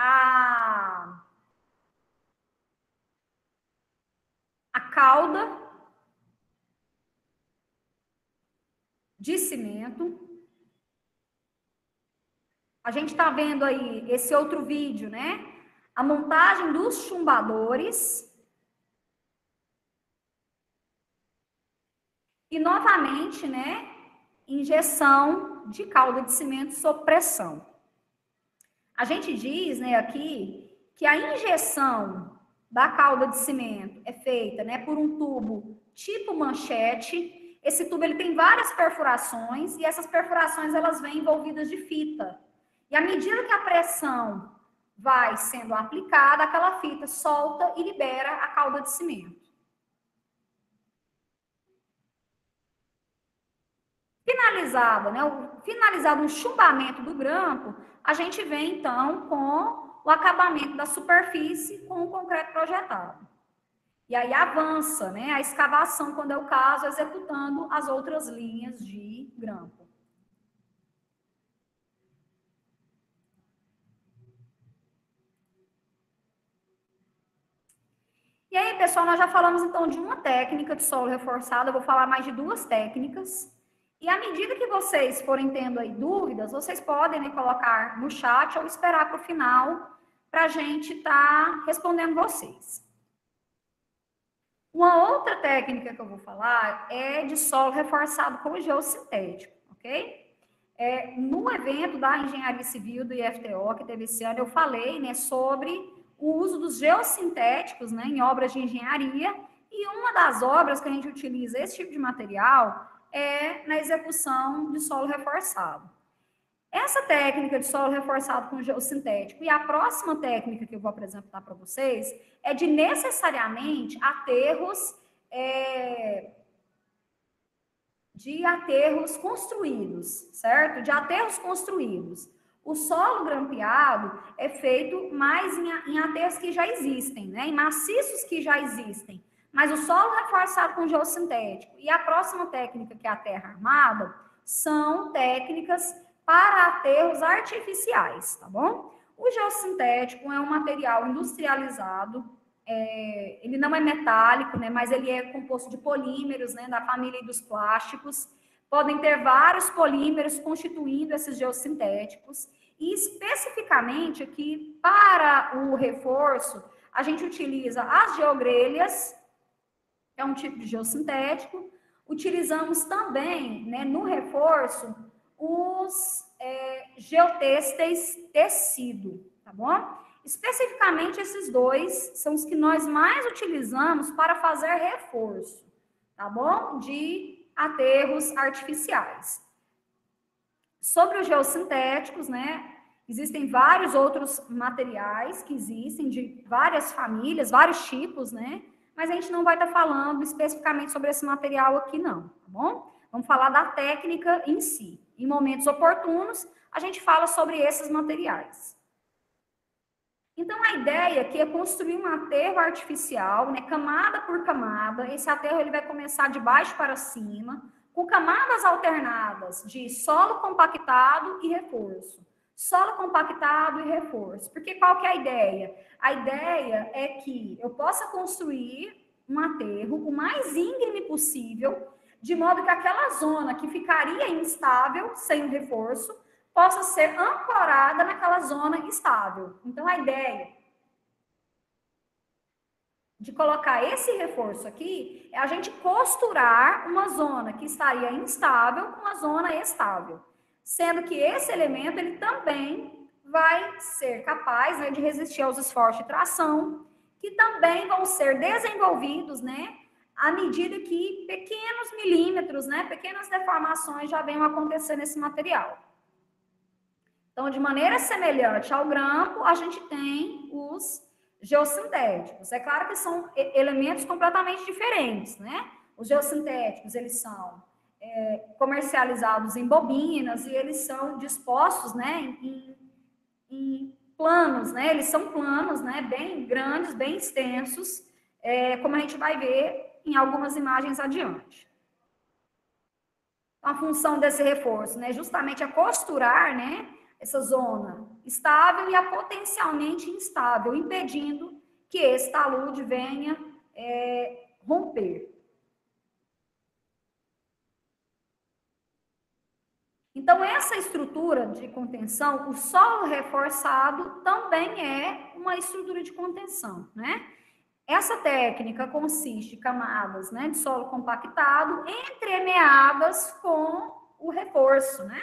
a cauda de cimento. A gente está vendo aí esse outro vídeo, né? A montagem dos chumbadores. E, novamente, né? Injeção de calda de cimento sob pressão. A gente diz, né, aqui, que a injeção da calda de cimento é feita, né, por um tubo tipo manchete. Esse tubo ele tem várias perfurações e essas perfurações elas vêm envolvidas de fita. E à medida que a pressão vai sendo aplicada, aquela fita solta e libera a calda de cimento. Finalizado, né, finalizado o chumbamento do grampo, a gente vem então com o acabamento da superfície com o concreto projetado. E aí avança, né, a escavação, quando é o caso, executando as outras linhas de grampo. E aí, pessoal, nós já falamos então de uma técnica de solo reforçado, eu vou falar mais de duas técnicas. E à medida que vocês forem tendo aí dúvidas, vocês podem, né, colocar no chat ou esperar para o final para a gente estar respondendo vocês. Uma outra técnica que eu vou falar é de solo reforçado com geossintético, ok? No evento da Engenharia Civil do IFTO, que teve esse ano, eu falei, né, sobre o uso dos geossintéticos, né, em obras de engenharia, e uma das obras que a gente utiliza esse tipo de material é na execução de solo reforçado. Essa técnica de solo reforçado com geossintético e a próxima técnica que eu vou apresentar para vocês é de necessariamente aterros construídos, certo? De aterros construídos. O solo grampeado é feito mais em aterros que já existem, né? Em maciços que já existem. Mas o solo reforçado com geossintético e a próxima técnica, que é a terra armada, são técnicas para aterros artificiais, tá bom? O geossintético é um material industrializado, ele não é metálico, né, mas ele é composto de polímeros, né, da família dos plásticos. Podem ter vários polímeros constituindo esses geossintéticos. E especificamente aqui, para o reforço, a gente utiliza as geogrelhas, que é um tipo de geossintético. Utilizamos também, né, no reforço, os geotêxteis tecido, tá bom? Especificamente esses dois são os que nós mais utilizamos para fazer reforço, tá bom? De aterros artificiais. Sobre os geossintéticos, né? Existem vários outros materiais que existem de várias famílias, vários tipos, né? Mas a gente não vai estar falando especificamente sobre esse material aqui, não, tá bom? Vamos falar da técnica em si. Em momentos oportunos, a gente fala sobre esses materiais. Então, a ideia aqui é construir um aterro artificial, né, camada por camada. Esse aterro ele vai começar de baixo para cima, com camadas alternadas de solo compactado e reforço. Solo compactado e reforço. Porque qual que é a ideia? A ideia é que eu possa construir um aterro o mais íngreme possível, de modo que aquela zona que ficaria instável, sem o reforço, possa ser ancorada naquela zona estável. Então, a ideia de colocar esse reforço aqui é a gente costurar uma zona que estaria instável com uma zona estável, sendo que esse elemento ele também vai ser capaz, né, de resistir aos esforços de tração, que também vão ser desenvolvidos, né, à medida que pequenos milímetros, né, pequenas deformações já venham acontecer nesse material. Então, de maneira semelhante ao grampo, a gente tem os geossintéticos. É claro que são elementos completamente diferentes, né? Os geossintéticos, eles são comercializados em bobinas e eles são dispostos, né, em planos, né? Eles são planos, né, bem grandes, bem extensos, como a gente vai ver em algumas imagens adiante. Então, a função desse reforço, né, justamente é costurar, né, essa zona estável e a potencialmente instável, impedindo que esse talude venha romper. Então, essa estrutura de contenção, o solo reforçado também é uma estrutura de contenção, né? Essa técnica consiste em camadas, né, de solo compactado entremeadas com o reforço, né,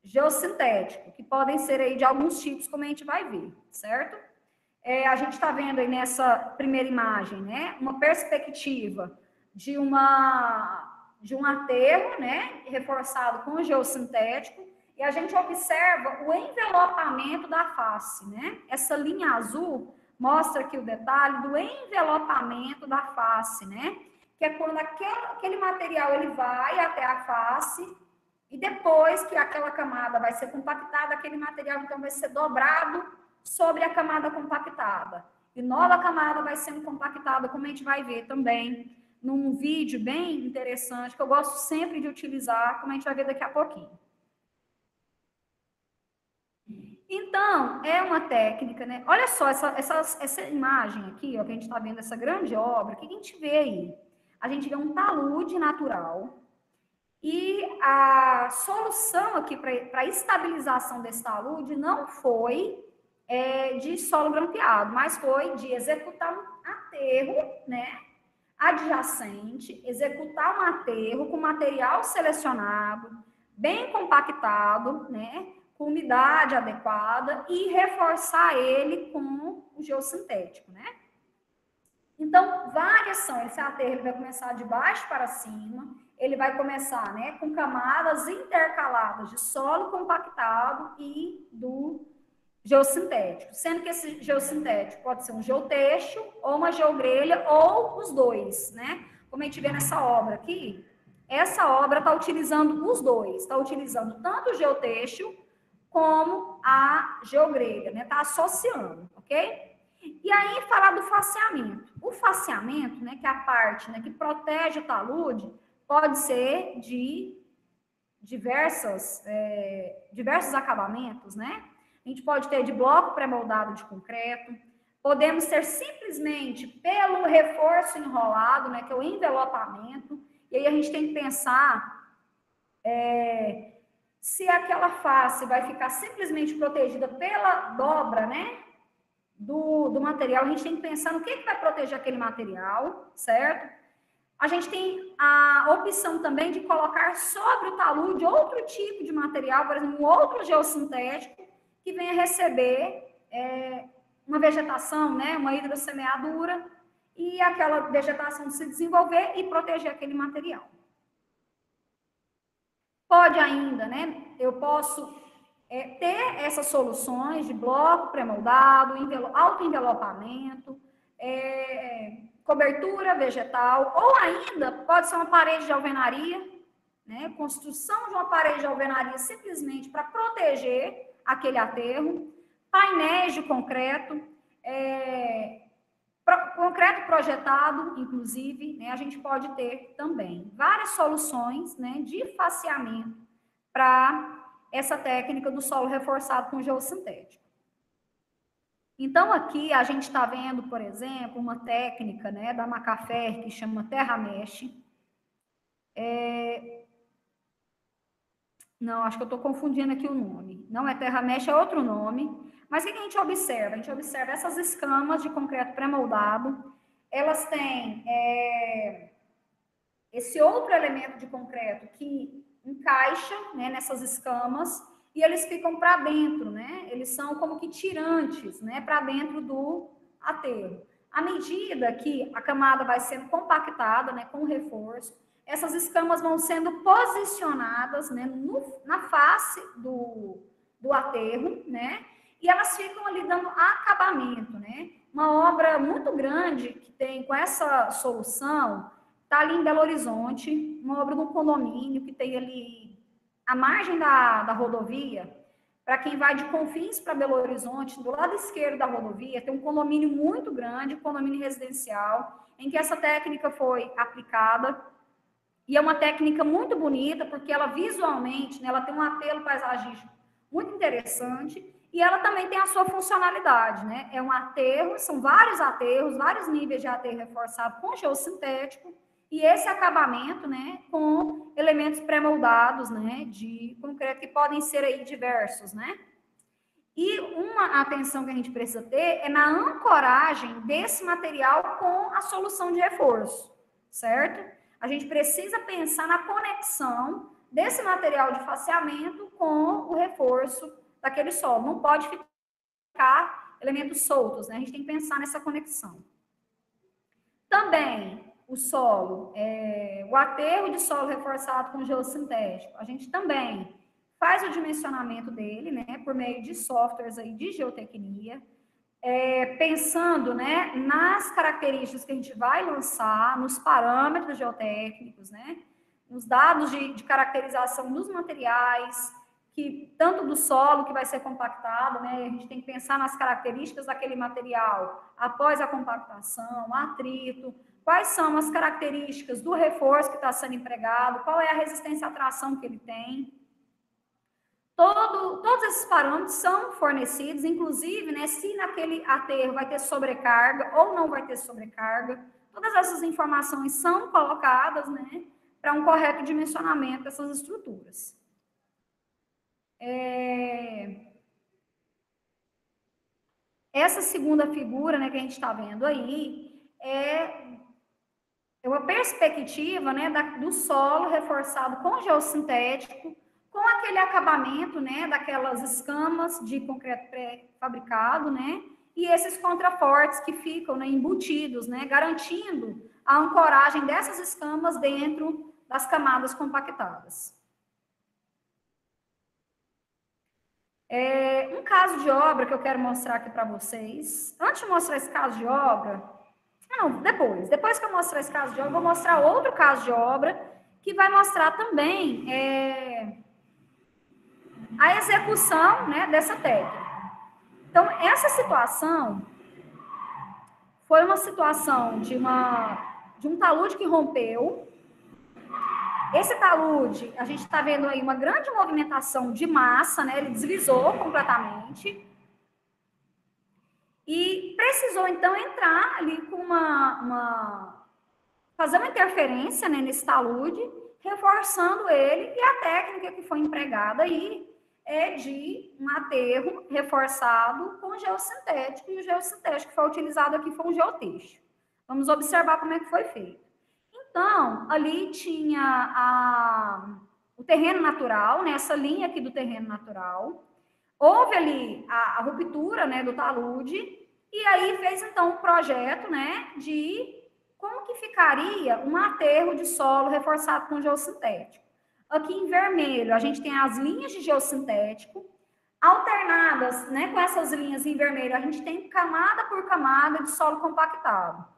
geossintético, que podem ser aí de alguns tipos, como a gente vai ver, certo? A gente está vendo aí nessa primeira imagem, né, uma perspectiva de um aterro, né, reforçado com geossintético, e a gente observa o envelopamento da face, né? Essa linha azul mostra aqui o detalhe do envelopamento da face, né? Que é quando aquele material ele vai até a face e depois que aquela camada vai ser compactada, aquele material então vai ser dobrado sobre a camada compactada. E nova camada vai sendo compactada, como a gente vai ver também num vídeo bem interessante, que eu gosto sempre de utilizar, como a gente vai ver daqui a pouquinho. Então, é uma técnica, né? Olha só, essa imagem aqui, ó, que a gente está vendo, essa grande obra, o que a gente vê aí? A gente vê um talude natural e a solução aqui para a estabilização desse talude não foi de solo grampeado, mas foi de executar um aterro, né? Adjacente, executar um aterro com material selecionado, bem compactado, né? Com umidade adequada e reforçar ele com o geossintético, né? Então, várias são. Esse aterro ele vai começar de baixo para cima, ele vai começar, né, com camadas intercaladas de solo compactado e do geossintético, sendo que esse geossintético pode ser um geotexto ou uma geogrelha ou os dois, né? Como a gente vê nessa obra aqui, essa obra está utilizando os dois, está utilizando tanto o geotexto como a geogrelha, né? Está associando, ok? E aí, falar do faceamento. O faceamento, né, que é a parte, né, que protege o talude, pode ser de diversos acabamentos, né? A gente pode ter de bloco pré-moldado de concreto, podemos ter simplesmente pelo reforço enrolado, né, que é o envelopamento, e aí a gente tem que pensar se aquela face vai ficar simplesmente protegida pela dobra, né, do material, a gente tem que pensar no que vai proteger aquele material, certo? A gente tem a opção também de colocar sobre o talude outro tipo de material, por exemplo, um outro geossintético, que venha receber uma vegetação, né, uma hidrossemeadura, e aquela vegetação se desenvolver e proteger aquele material. Pode ainda, né, eu posso ter essas soluções de bloco pré-moldado, autoenvelopamento, cobertura vegetal, ou ainda pode ser uma parede de alvenaria, né, construção de uma parede de alvenaria simplesmente para proteger aquele aterro, painéis de concreto, concreto projetado, inclusive, né, a gente pode ter também várias soluções, né, de faceamento para essa técnica do solo reforçado com geossintético. Então, aqui a gente está vendo, por exemplo, uma técnica, né, da Macafer que chama Terra Mesh. Não, acho que eu estou confundindo aqui o nome. Não é Terra Mesh, é outro nome. Mas o que a gente observa? A gente observa essas escamas de concreto pré-moldado. Elas têm esse outro elemento de concreto que encaixa, né, nessas escamas e eles ficam para dentro, né? Eles são como que tirantes, né, para dentro do aterro. À medida que a camada vai sendo compactada, né, com reforço, essas escamas vão sendo posicionadas, né, na face do aterro, né? E elas ficam ali dando acabamento, né? Uma obra muito grande que tem com essa solução está ali em Belo Horizonte, uma obra de um condomínio que tem ali a margem da rodovia. Para quem vai de Confins para Belo Horizonte, do lado esquerdo da rodovia, tem um condomínio muito grande, um condomínio residencial, em que essa técnica foi aplicada. E é uma técnica muito bonita, porque ela visualmente, né, ela tem um apelo paisagístico muito interessante E ela também tem a sua funcionalidade, né? É um aterro, são vários aterros, vários níveis de aterro reforçado com geossintético, e esse acabamento, né, com elementos pré-moldados, né, de concreto que podem ser aí diversos, né? E uma atenção que a gente precisa ter é na ancoragem desse material com a solução de reforço, certo? A gente precisa pensar na conexão desse material de faceamento com o reforço daquele solo. Não pode ficar elementos soltos, né? A gente tem que pensar nessa conexão. Também o solo, o aterro de solo reforçado com geossintético, a gente também faz o dimensionamento dele, né, por meio de softwares aí de geotecnia, pensando, né, nas características que a gente vai lançar, nos parâmetros geotécnicos, né, nos dados de caracterização dos materiais, que tanto do solo que vai ser compactado, né, a gente tem que pensar nas características daquele material após a compactação, atrito, quais são as características do reforço que está sendo empregado, qual é a resistência à tração que ele tem. Todos esses parâmetros são fornecidos, inclusive, né, se naquele aterro vai ter sobrecarga ou não vai ter sobrecarga. Todas essas informações são colocadas, né, para um correto dimensionamento dessas estruturas. Essa segunda figura, né, que a gente está vendo aí é uma perspectiva, né, do solo reforçado com geossintético, com aquele acabamento, né, daquelas escamas de concreto pré-fabricado, né, e esses contrafortes que ficam, né, embutidos, né, garantindo a ancoragem dessas escamas dentro das camadas compactadas. Um caso de obra que eu quero mostrar aqui para vocês. Antes de mostrar esse caso de obra, não, depois que eu mostrar esse caso de obra, eu vou mostrar outro caso de obra que vai mostrar também a execução, né, dessa técnica. Então, essa situação foi uma situação de um talude que rompeu. Esse talude, a gente está vendo aí uma grande movimentação de massa, né? Ele deslizou completamente. E precisou, então, entrar ali com fazer uma interferência, né, nesse talude, reforçando ele, e a técnica que foi empregada aí é de um aterro reforçado com geossintético, e o geossintético que foi utilizado aqui foi um geotexto. Vamos observar como é que foi feito. Então, ali tinha o terreno natural, né, essa linha aqui do terreno natural. Houve ali a ruptura, né, do talude, e aí fez, então, um projeto, né, de como que ficaria um aterro de solo reforçado com geossintético. Aqui em vermelho, a gente tem as linhas de geossintético, alternadas, né, com essas linhas em vermelho, a gente tem camada por camada de solo compactado.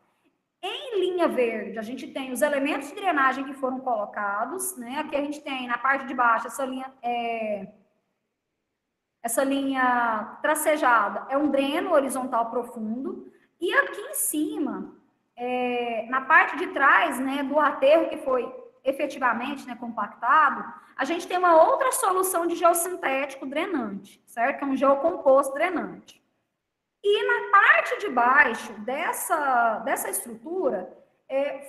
Em linha verde, a gente tem os elementos de drenagem que foram colocados, né? Aqui a gente tem na parte de baixo essa linha tracejada é um dreno horizontal profundo, e aqui em cima, na parte de trás, né, do aterro que foi efetivamente, né, compactado, a gente tem uma outra solução de geossintético drenante, certo? Que é um geocomposto drenante. E na parte de baixo dessa estrutura,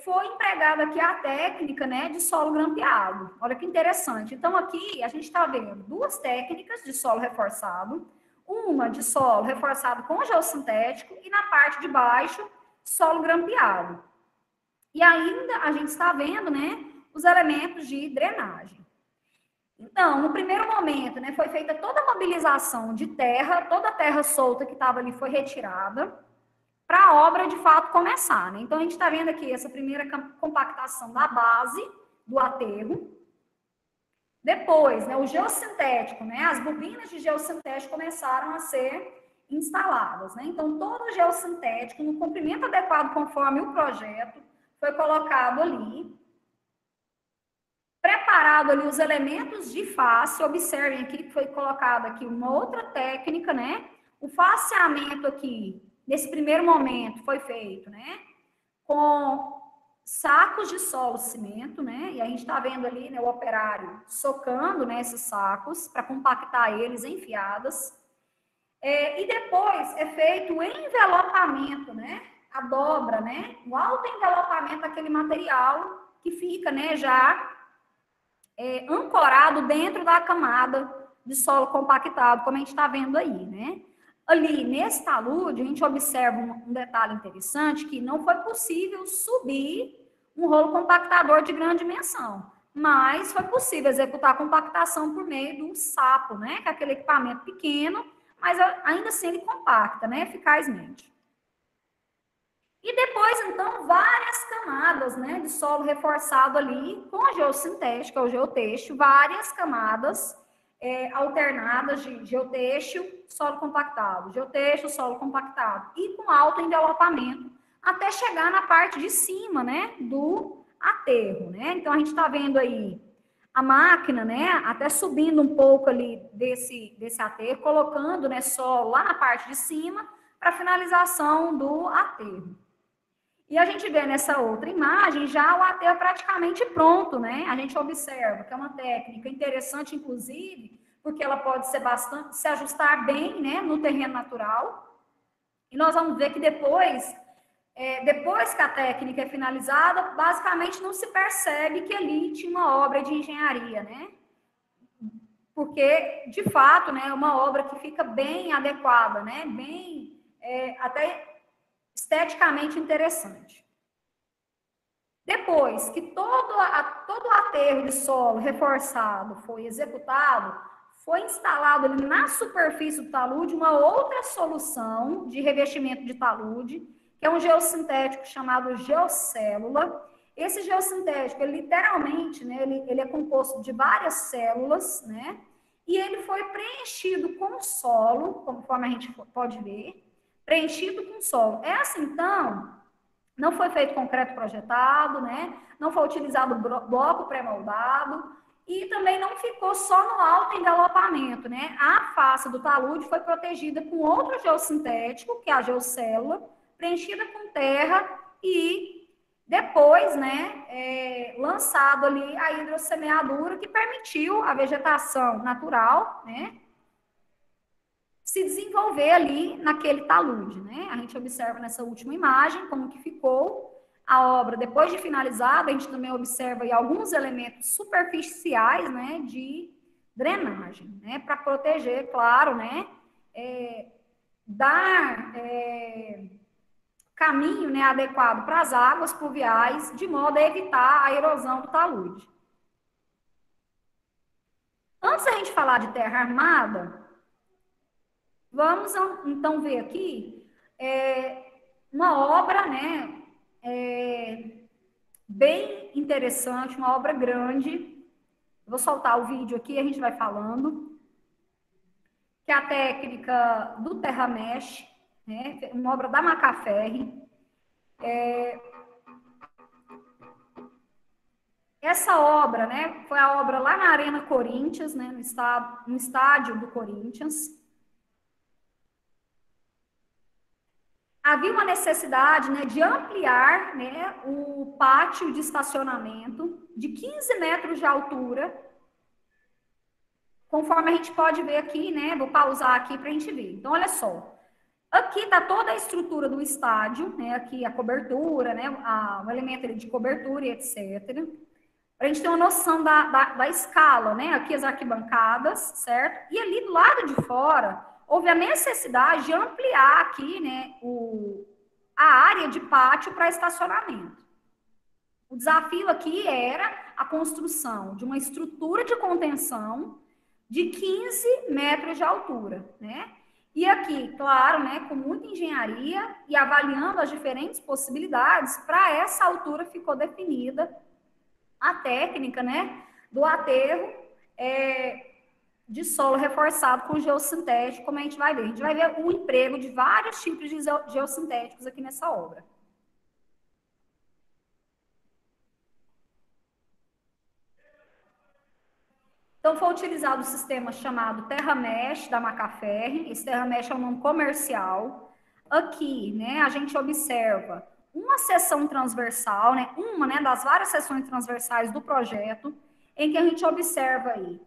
foi empregada aqui a técnica, né, de solo grampeado. Olha que interessante. Então, aqui a gente está vendo duas técnicas de solo reforçado, uma de solo reforçado com geossintético e na parte de baixo, solo grampeado. E ainda a gente está vendo, né, os elementos de drenagem. Então, no primeiro momento, né, foi feita toda a mobilização de terra, toda a terra solta que estava ali foi retirada, para a obra, de fato, começar, né? Então, a gente está vendo aqui essa primeira compactação da base do aterro. Depois, né, o geossintético, né, as bobinas de geossintético começaram a ser instaladas, né? Então, todo o geossintético, no comprimento adequado conforme o projeto, foi colocado ali. Preparado ali os elementos de face, observem aqui que foi colocado aqui uma outra técnica, né? O faceamento aqui, nesse primeiro momento, foi feito, né? Com sacos de solo cimento, né? E a gente está vendo ali, né, o operário socando, né, esses sacos para compactar eles em fiadas. E depois é feito o envelopamento, né? A dobra, né? O autoenvelopamento daquele material que fica, né, já ancorado dentro da camada de solo compactado, como a gente está vendo aí, né? Ali, nesse talude, a gente observa um detalhe interessante, que não foi possível subir um rolo compactador de grande dimensão, mas foi possível executar a compactação por meio do sapo, né? Que é aquele equipamento pequeno, mas ainda assim ele compacta, né? Eficazmente. E depois, então, várias camadas, né, de solo reforçado ali com a geossintética, o geotêxtil, várias camadas alternadas de geotêxtil, solo compactado, geotêxtil, solo compactado, e com alto envelopamento, até chegar na parte de cima, né, do aterro, né? Então, a gente está vendo aí a máquina, né, até subindo um pouco ali desse aterro, colocando, né, solo lá na parte de cima, para finalização do aterro. E a gente vê nessa outra imagem já o aterro praticamente pronto, né? A gente observa que é uma técnica interessante, inclusive, porque ela pode ser bastante, se ajustar bem, né, no terreno natural. E nós vamos ver que depois que a técnica é finalizada, basicamente não se percebe que ali tinha uma obra de engenharia, né? Porque, de fato, né, é uma obra que fica bem adequada, né? Bem, até esteticamente interessante. Depois que todo o aterro de solo reforçado foi executado, foi instalado ali na superfície do talude uma outra solução de revestimento de talude, que é um geossintético chamado geocélula. Esse geossintético, ele literalmente, né, ele é composto de várias células, né? E ele foi preenchido com solo, conforme a gente pode ver, preenchido com solo. Essa, então, não foi feito concreto projetado, né? Não foi utilizado bloco pré-moldado e também não ficou só no alto envelopamento, né? A face do talude foi protegida com outro geossintético, que é a geocélula, preenchida com terra e depois, né, lançado ali a hidrossemeadura que permitiu a vegetação natural, né, se desenvolver ali naquele talude, né? A gente observa nessa última imagem como que ficou a obra depois de finalizada. A gente também observa aí alguns elementos superficiais, né, de drenagem, né, para proteger, claro, né, dar caminho, né, adequado para as águas pluviais, de modo a evitar a erosão do talude. Antes da gente falar de terra armada, vamos então ver aqui uma obra, né, bem interessante, uma obra grande. Vou soltar o vídeo aqui e a gente vai falando. Que é a técnica do Terra Mesh, né, uma obra da Macaferri. Essa obra, né, foi a obra lá na Arena Corinthians, né, no estádio do Corinthians. Havia uma necessidade, né, de ampliar, né, o pátio de estacionamento de 15 metros de altura, conforme a gente pode ver aqui, né, vou pausar aqui para a gente ver. Então, olha só, aqui está toda a estrutura do estádio, né, aqui a cobertura, né, o elemento de cobertura e etc., para a gente ter uma noção da escala, né, aqui as arquibancadas, certo? E ali do lado de fora, houve a necessidade de ampliar aqui, né, a área de pátio para estacionamento. O desafio aqui era a construção de uma estrutura de contenção de 15 metros de altura, né? E aqui, claro, né, com muita engenharia e avaliando as diferentes possibilidades, para essa altura ficou definida a técnica, né, do aterro de solo reforçado com geossintético, como a gente vai ver. A gente vai ver o emprego de vários tipos de geossintéticos aqui nessa obra. Então, foi utilizado o sistema chamado Terra Mesh da Macaferri. Esse Terra Mesh é um nome comercial. Aqui, né, a gente observa uma seção transversal, né, uma, né, das várias seções transversais do projeto, em que a gente observa aí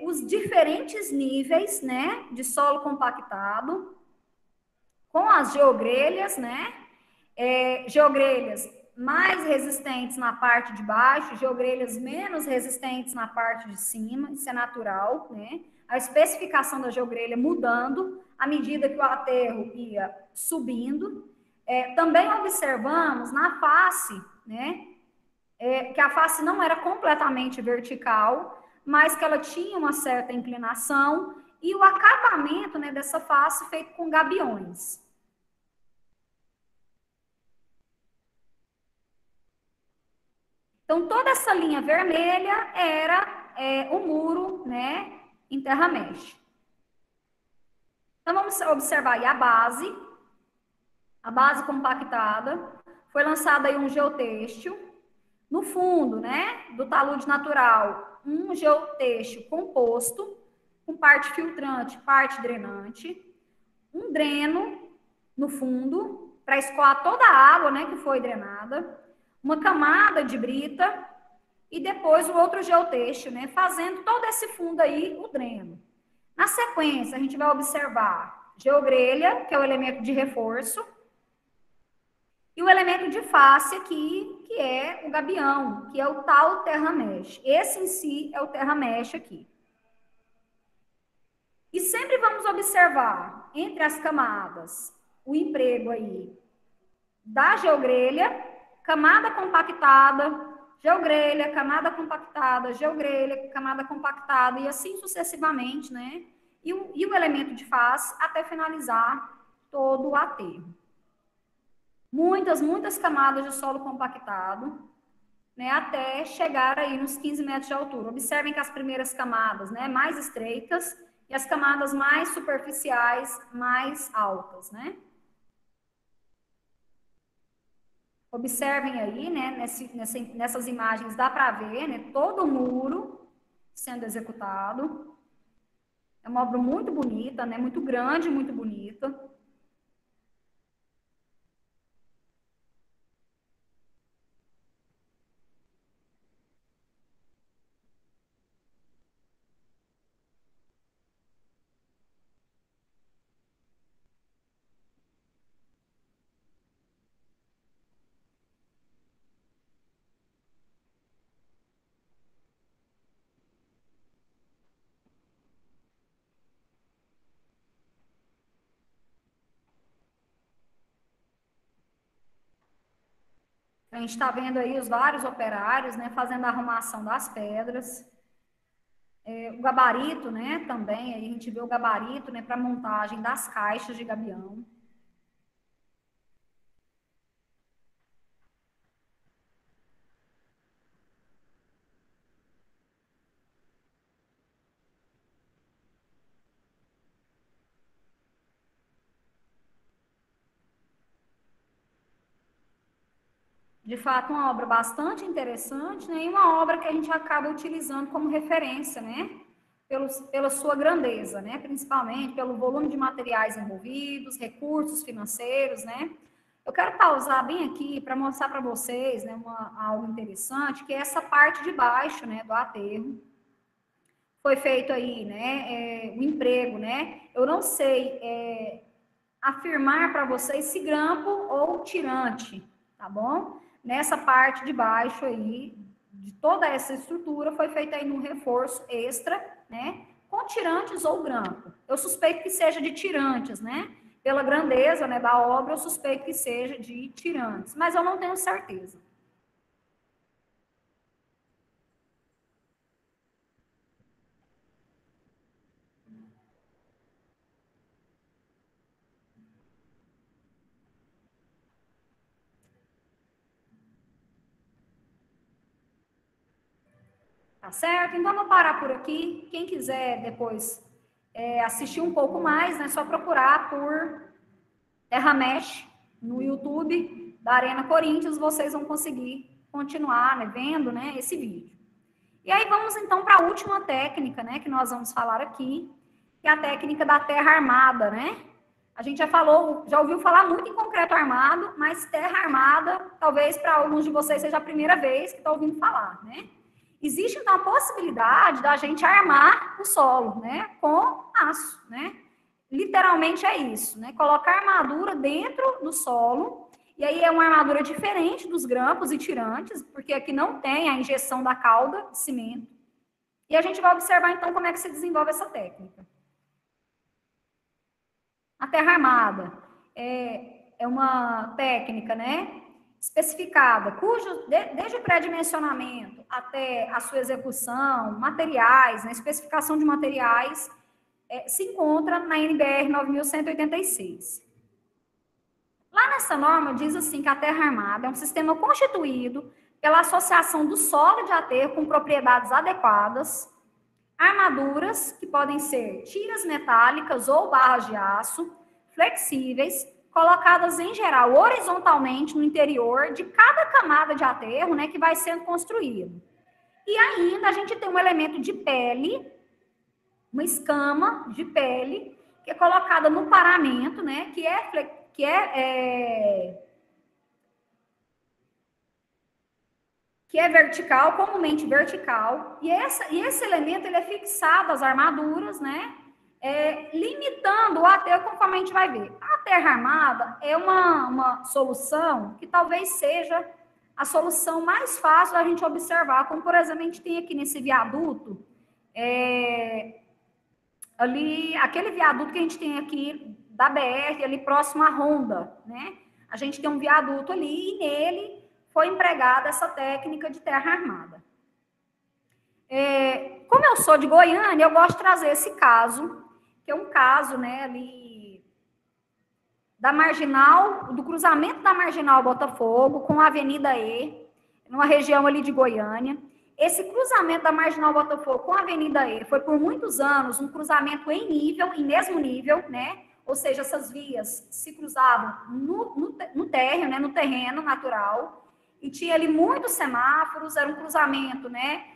os diferentes níveis, né, de solo compactado, com as geogrelhas, né, geogrelhas mais resistentes na parte de baixo, geogrelhas menos resistentes na parte de cima, isso é natural, né? A especificação da geogrelha mudando à medida que o aterro ia subindo. Também observamos na face, né, que a face não era completamente vertical, mas que ela tinha uma certa inclinação, e o acabamento, né, dessa face feito com gabiões. Então, toda essa linha vermelha era o muro, né, em terra mesh. Então, vamos observar aí a base compactada. Foi lançado aí um geotêxtil. No fundo, né, do talude natural, um geotêxtil composto, com parte filtrante, parte drenante. Um dreno no fundo, para escoar toda a água, né, que foi drenada. Uma camada de brita e depois o outro geotêxtil, né, fazendo todo esse fundo aí, o dreno. Na sequência, a gente vai observar geogrelha, que é o elemento de reforço, e o elemento de face aqui, que é o gabião, que é o tal terra mesh. Esse em si é o terra mesh aqui. E sempre vamos observar entre as camadas o emprego aí da geogrelha, camada compactada, geogrelha, camada compactada, geogrelha, camada compactada, e assim sucessivamente, né? E o elemento de face até finalizar todo o aterro. Muitas camadas de solo compactado, né? Até chegar aí nos 15 metros de altura. Observem que as primeiras camadas, né? Mais estreitas e as camadas mais superficiais, mais altas, né? Observem aí, né, nessas imagens dá para ver, né, todo o muro sendo executado. É uma obra muito bonita, né, muito grande, muito bonita. A gente está vendo aí os vários operários, né, fazendo a arrumação das pedras. O gabarito, né, também, aí a gente vê o gabarito, né, para montagem das caixas de gabião. De fato, uma obra bastante interessante, né, e uma obra que a gente acaba utilizando como referência, né, pela sua grandeza, né, principalmente pelo volume de materiais envolvidos, recursos financeiros, né. Eu quero pausar bem aqui para mostrar para vocês, né, algo interessante, que é essa parte de baixo, né, do aterro. Foi feito aí, né, o emprego, né. Eu não sei afirmar para vocês se grampo ou tirante, tá bom? Nessa parte de baixo aí, de toda essa estrutura, foi feita aí um reforço extra, né? Com tirantes ou grampo. Eu suspeito que seja de tirantes, né? Pela grandeza, né, da obra, eu suspeito que seja de tirantes, mas eu não tenho certeza. Tá certo? Então, vou parar por aqui. Quem quiser depois assistir um pouco mais, né, só procurar por Terra Mesh no YouTube da Arena Corinthians, vocês vão conseguir continuar, né, vendo, né, esse vídeo. E aí vamos então para a última técnica, né, que nós vamos falar aqui, que é a técnica da terra armada, né? A gente já falou, já ouviu falar muito em concreto armado, mas terra armada, talvez para alguns de vocês seja a primeira vez que está ouvindo falar, né? Existe, então, a possibilidade da gente armar o solo, né, com aço, né? Literalmente é isso, né? Colocar armadura dentro do solo, e aí é uma armadura diferente dos grampos e tirantes, porque aqui não tem a injeção da calda de cimento. E a gente vai observar, então, como é que se desenvolve essa técnica. A terra armada é uma técnica, né, especificada, cujo, desde o pré-dimensionamento até a sua execução, materiais, né, especificação de materiais, se encontra na NBR 9186. Lá nessa norma diz assim que a terra armada é um sistema constituído pela associação do solo de aterro com propriedades adequadas, armaduras, que podem ser tiras metálicas ou barras de aço, flexíveis, colocadas em geral horizontalmente no interior de cada camada de aterro, né, que vai sendo construído. E ainda a gente tem um elemento de pele, uma escama de pele, que é colocada no paramento, né, que é vertical, comumente vertical, e esse elemento ele é fixado às armaduras, né, limitando o aterro, conforme a gente vai ver. A terra armada é uma solução que talvez seja a solução mais fácil da gente observar, como, por exemplo, a gente tem aqui nesse viaduto, ali, aquele viaduto que a gente tem aqui da BR, ali próximo à Honda, né? A gente tem um viaduto ali e nele foi empregada essa técnica de terra armada. Como eu sou de Goiânia, eu gosto de trazer esse caso, que é um caso, né, ali da marginal, do cruzamento da Marginal Botafogo com a Avenida E, numa região ali de Goiânia. Esse cruzamento da Marginal Botafogo com a Avenida E foi por muitos anos um cruzamento em mesmo nível, né? Ou seja, essas vias se cruzavam no térreo, né, no terreno natural, e tinha ali muitos semáforos, era um cruzamento, né,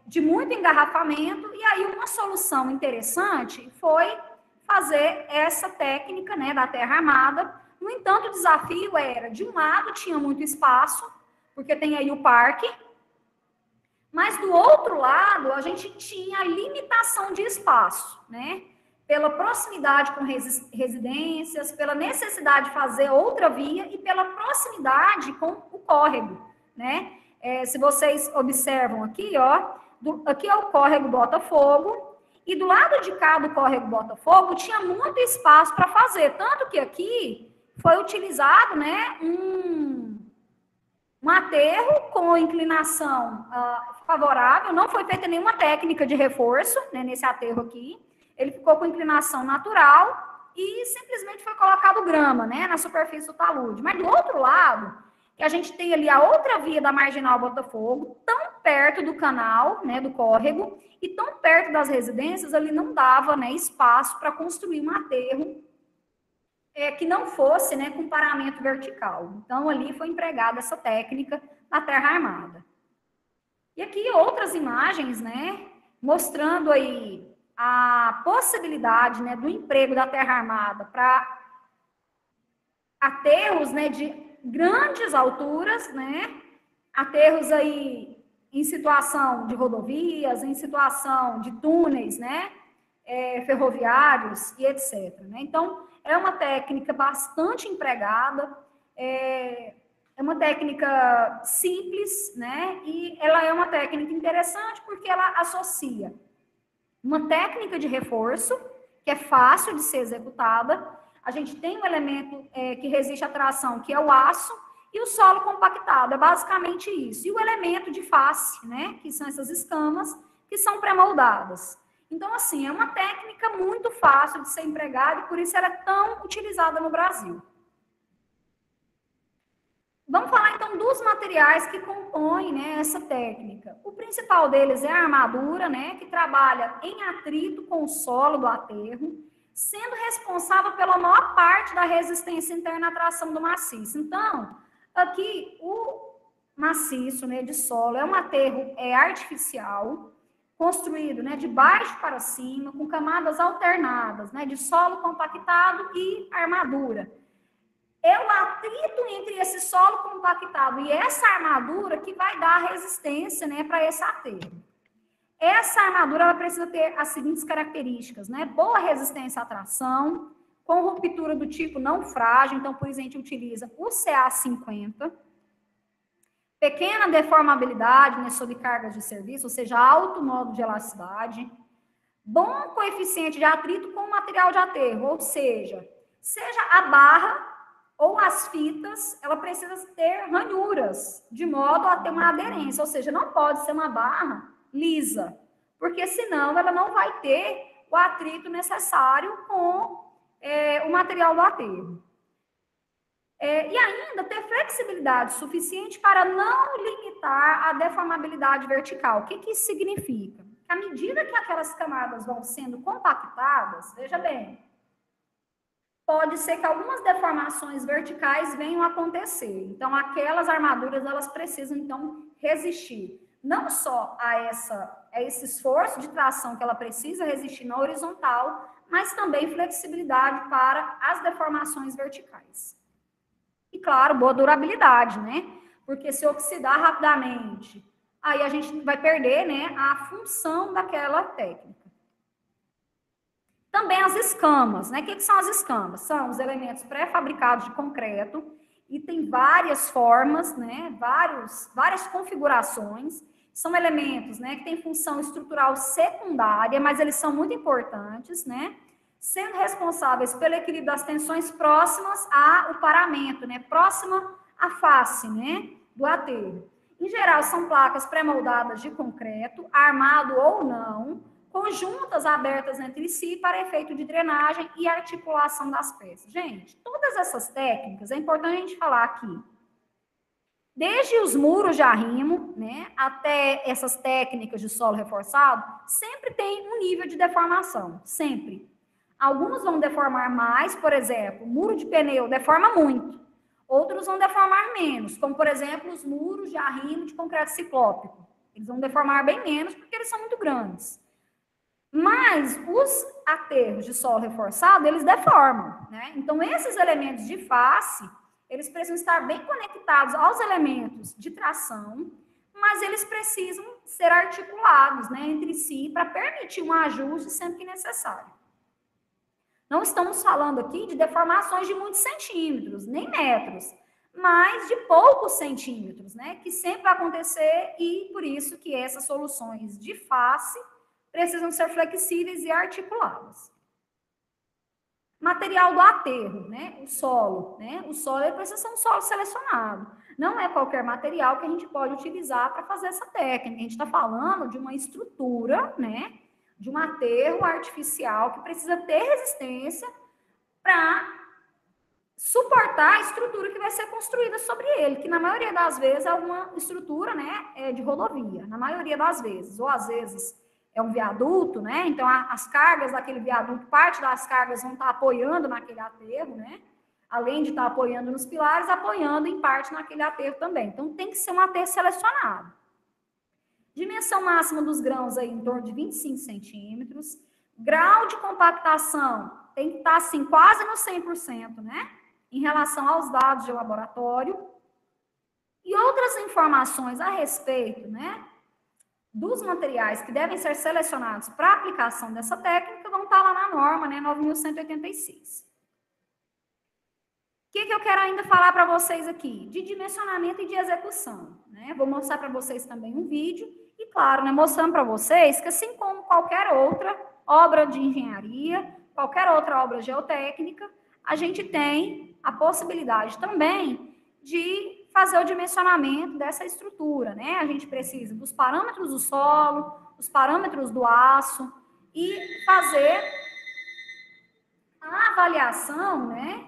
de muito engarrafamento, e aí uma solução interessante foi fazer essa técnica, né, da terra armada. No entanto, o desafio era, de um lado tinha muito espaço, porque tem aí o parque, mas do outro lado a gente tinha a limitação de espaço, né, pela proximidade com residências, pela necessidade de fazer outra via e pela proximidade com o córrego, né? Se vocês observam aqui, ó, aqui é o córrego Botafogo, e do lado de cá do córrego Botafogo tinha muito espaço para fazer, tanto que aqui foi utilizado, né, um aterro com inclinação favorável, não foi feita nenhuma técnica de reforço, né, nesse aterro aqui, ele ficou com inclinação natural e simplesmente foi colocado grama, né, na superfície do talude. Mas do outro lado, que a gente tem ali a outra via da Marginal Botafogo, tão perto do canal, né, do córrego, e tão perto das residências, ali não dava, né, espaço para construir um aterro que não fosse, né, com paramento vertical. Então, ali foi empregada essa técnica da terra armada. E aqui outras imagens, né, mostrando aí a possibilidade, né, do emprego da terra armada para aterros, né, de grandes alturas, né, aterros aí em situação de rodovias, em situação de túneis, né, ferroviários e etc. Né? Então, é uma técnica bastante empregada, é uma técnica simples, né, e ela é uma técnica interessante porque ela associa uma técnica de reforço, que é fácil de ser executada. A gente tem um elemento que resiste à tração, que é o aço, e o solo compactado, é basicamente isso. E o elemento de face, né, que são essas escamas, que são pré-moldadas. Então, assim, é uma técnica muito fácil de ser empregada e por isso ela é tão utilizada no Brasil. Vamos falar, então, dos materiais que compõem, né, essa técnica. O principal deles é a armadura, né, que trabalha em atrito com o solo do aterro, sendo responsável pela maior parte da resistência interna à tração do maciço. Então, aqui, o maciço, né, de solo é um aterro artificial, construído, né, de baixo para cima, com camadas alternadas, né, de solo compactado e armadura. É o atrito entre esse solo compactado e essa armadura que vai dar resistência, né, para esse aterro. Essa armadura ela precisa ter as seguintes características, né? Boa resistência à tração, com ruptura do tipo não frágil, então por isso a gente utiliza o CA50. Pequena deformabilidade, né, sob cargas de serviço, ou seja, alto modo de elasticidade. Bom coeficiente de atrito com o material de aterro, ou seja a barra ou as fitas, ela precisa ter ranhuras, de modo a ter uma aderência, ou seja, não pode ser uma barra lisa, porque senão ela não vai ter o atrito necessário com o material do aterro. E ainda ter flexibilidade suficiente para não limitar a deformabilidade vertical. O que isso significa? À medida que aquelas camadas vão sendo compactadas, veja bem, pode ser que algumas deformações verticais venham a acontecer. Então, aquelas armaduras, elas precisam, então, resistir não só a esse esforço de tração que ela precisa resistir na horizontal, mas também flexibilidade para as deformações verticais. E, claro, boa durabilidade, né? Porque se oxidar rapidamente, aí a gente vai perder, né, a função daquela técnica. Também as escamas, né? O que são as escamas? São os elementos pré-fabricados de concreto e tem várias formas, né? Várias configurações. São elementos, né, que têm função estrutural secundária, mas eles são muito importantes, né? Sendo responsáveis pelo equilíbrio das tensões próximas ao paramento, né? Próxima à face, né, do aterro. Em geral, são placas pré-moldadas de concreto, armado ou não, conjuntas abertas entre si para efeito de drenagem e articulação das peças. Gente, todas essas técnicas, é importante a gente falar aqui, desde os muros de arrimo, né, até essas técnicas de solo reforçado, sempre tem um nível de deformação, sempre. Alguns vão deformar mais, por exemplo, muro de pneu deforma muito. Outros vão deformar menos, como, por exemplo, os muros de arrimo de concreto ciclópico. Eles vão deformar bem menos porque eles são muito grandes. Mas os aterros de solo reforçado, eles deformam, né? Então, esses elementos de face, eles precisam estar bem conectados aos elementos de tração, mas eles precisam ser articulados, né, entre si para permitir um ajuste sempre que necessário. Não estamos falando aqui de deformações de muitos centímetros, nem metros, mas de poucos centímetros, né, que sempre vai acontecer e por isso que essas soluções de face precisam ser flexíveis e articuladas. Material do aterro, né? O solo, né? O solo ele precisa ser um solo selecionado. Não é qualquer material que a gente pode utilizar para fazer essa técnica. A gente está falando de uma estrutura, né? De um aterro artificial que precisa ter resistência para suportar a estrutura que vai ser construída sobre ele, que na maioria das vezes é uma estrutura, né? De rodovia, na maioria das vezes, ou às vezes é um viaduto, né? Então, as cargas daquele viaduto, parte das cargas vão estar apoiando naquele aterro, né? Além de estar apoiando nos pilares, apoiando em parte naquele aterro também. Então, tem que ser um aterro selecionado. Dimensão máxima dos grãos aí em torno de 25 centímetros. Grau de compactação tem que estar, assim, quase no 100%, né? Em relação aos dados de laboratório. E outras informações a respeito, né? Dos materiais que devem ser selecionados para aplicação dessa técnica vão estar lá na norma, né, 9.186. O que eu quero ainda falar para vocês aqui? De dimensionamento e de execução, né? Vou mostrar para vocês também um vídeo e, claro, né, mostrando para vocês que, assim como qualquer outra obra de engenharia, qualquer outra obra geotécnica, a gente tem a possibilidade também de fazer o dimensionamento dessa estrutura, né? A gente precisa dos parâmetros do solo, dos parâmetros do aço e fazer a avaliação, né,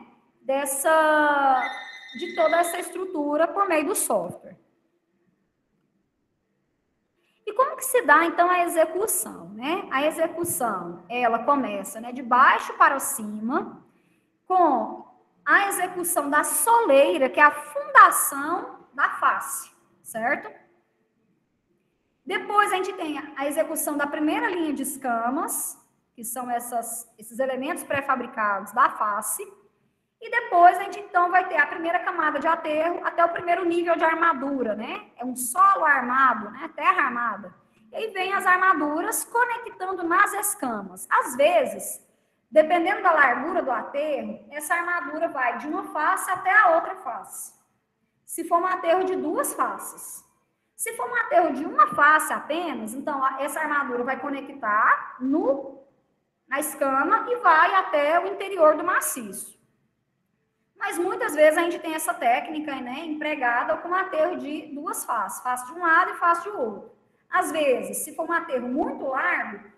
de toda essa estrutura por meio do software. E como que se dá, então, a execução, né? A execução, ela começa, né, de baixo para cima, com a execução da soleira, que é a fundação da face, certo? Depois a gente tem a execução da primeira linha de escamas, que são esses elementos pré-fabricados da face, E depois a gente então vai ter a primeira camada de aterro até o primeiro nível de armadura, né? É um solo armado, né? Terra armada. E aí vem as armaduras conectando nas escamas. Às vezes, dependendo da largura do aterro, essa armadura vai de uma face até a outra face. Se for um aterro de duas faces. Se for um aterro de uma face apenas, então essa armadura vai conectar na escama e vai até o interior do maciço. Mas muitas vezes a gente tem essa técnica, né, empregada com um aterro de duas faces, face de um lado e face de outro. Às vezes, se for um aterro muito largo,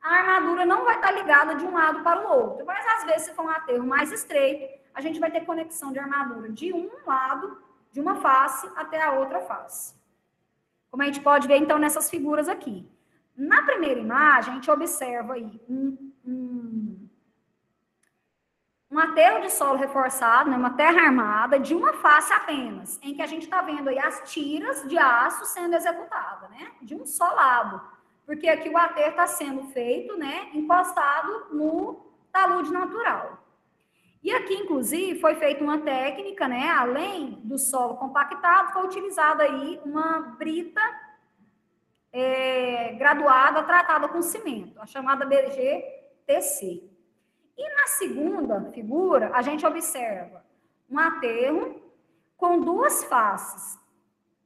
a armadura não vai estar ligada de um lado para o outro. Mas às vezes, se for um aterro mais estreito, a gente vai ter conexão de armadura de um lado, de uma face até a outra face. Como a gente pode ver, então, nessas figuras aqui. Na primeira imagem, a gente observa aí um aterro de solo reforçado, né, uma terra armada, de uma face apenas, em que a gente está vendo aí as tiras de aço sendo executadas, né, de um só lado, porque aqui o aterro está sendo feito, né, encostado no talude natural. E aqui, inclusive, foi feita uma técnica, né, além do solo compactado, foi utilizada aí uma brita graduada, tratada com cimento, a chamada BGTC. E na segunda figura, a gente observa um aterro com duas faces,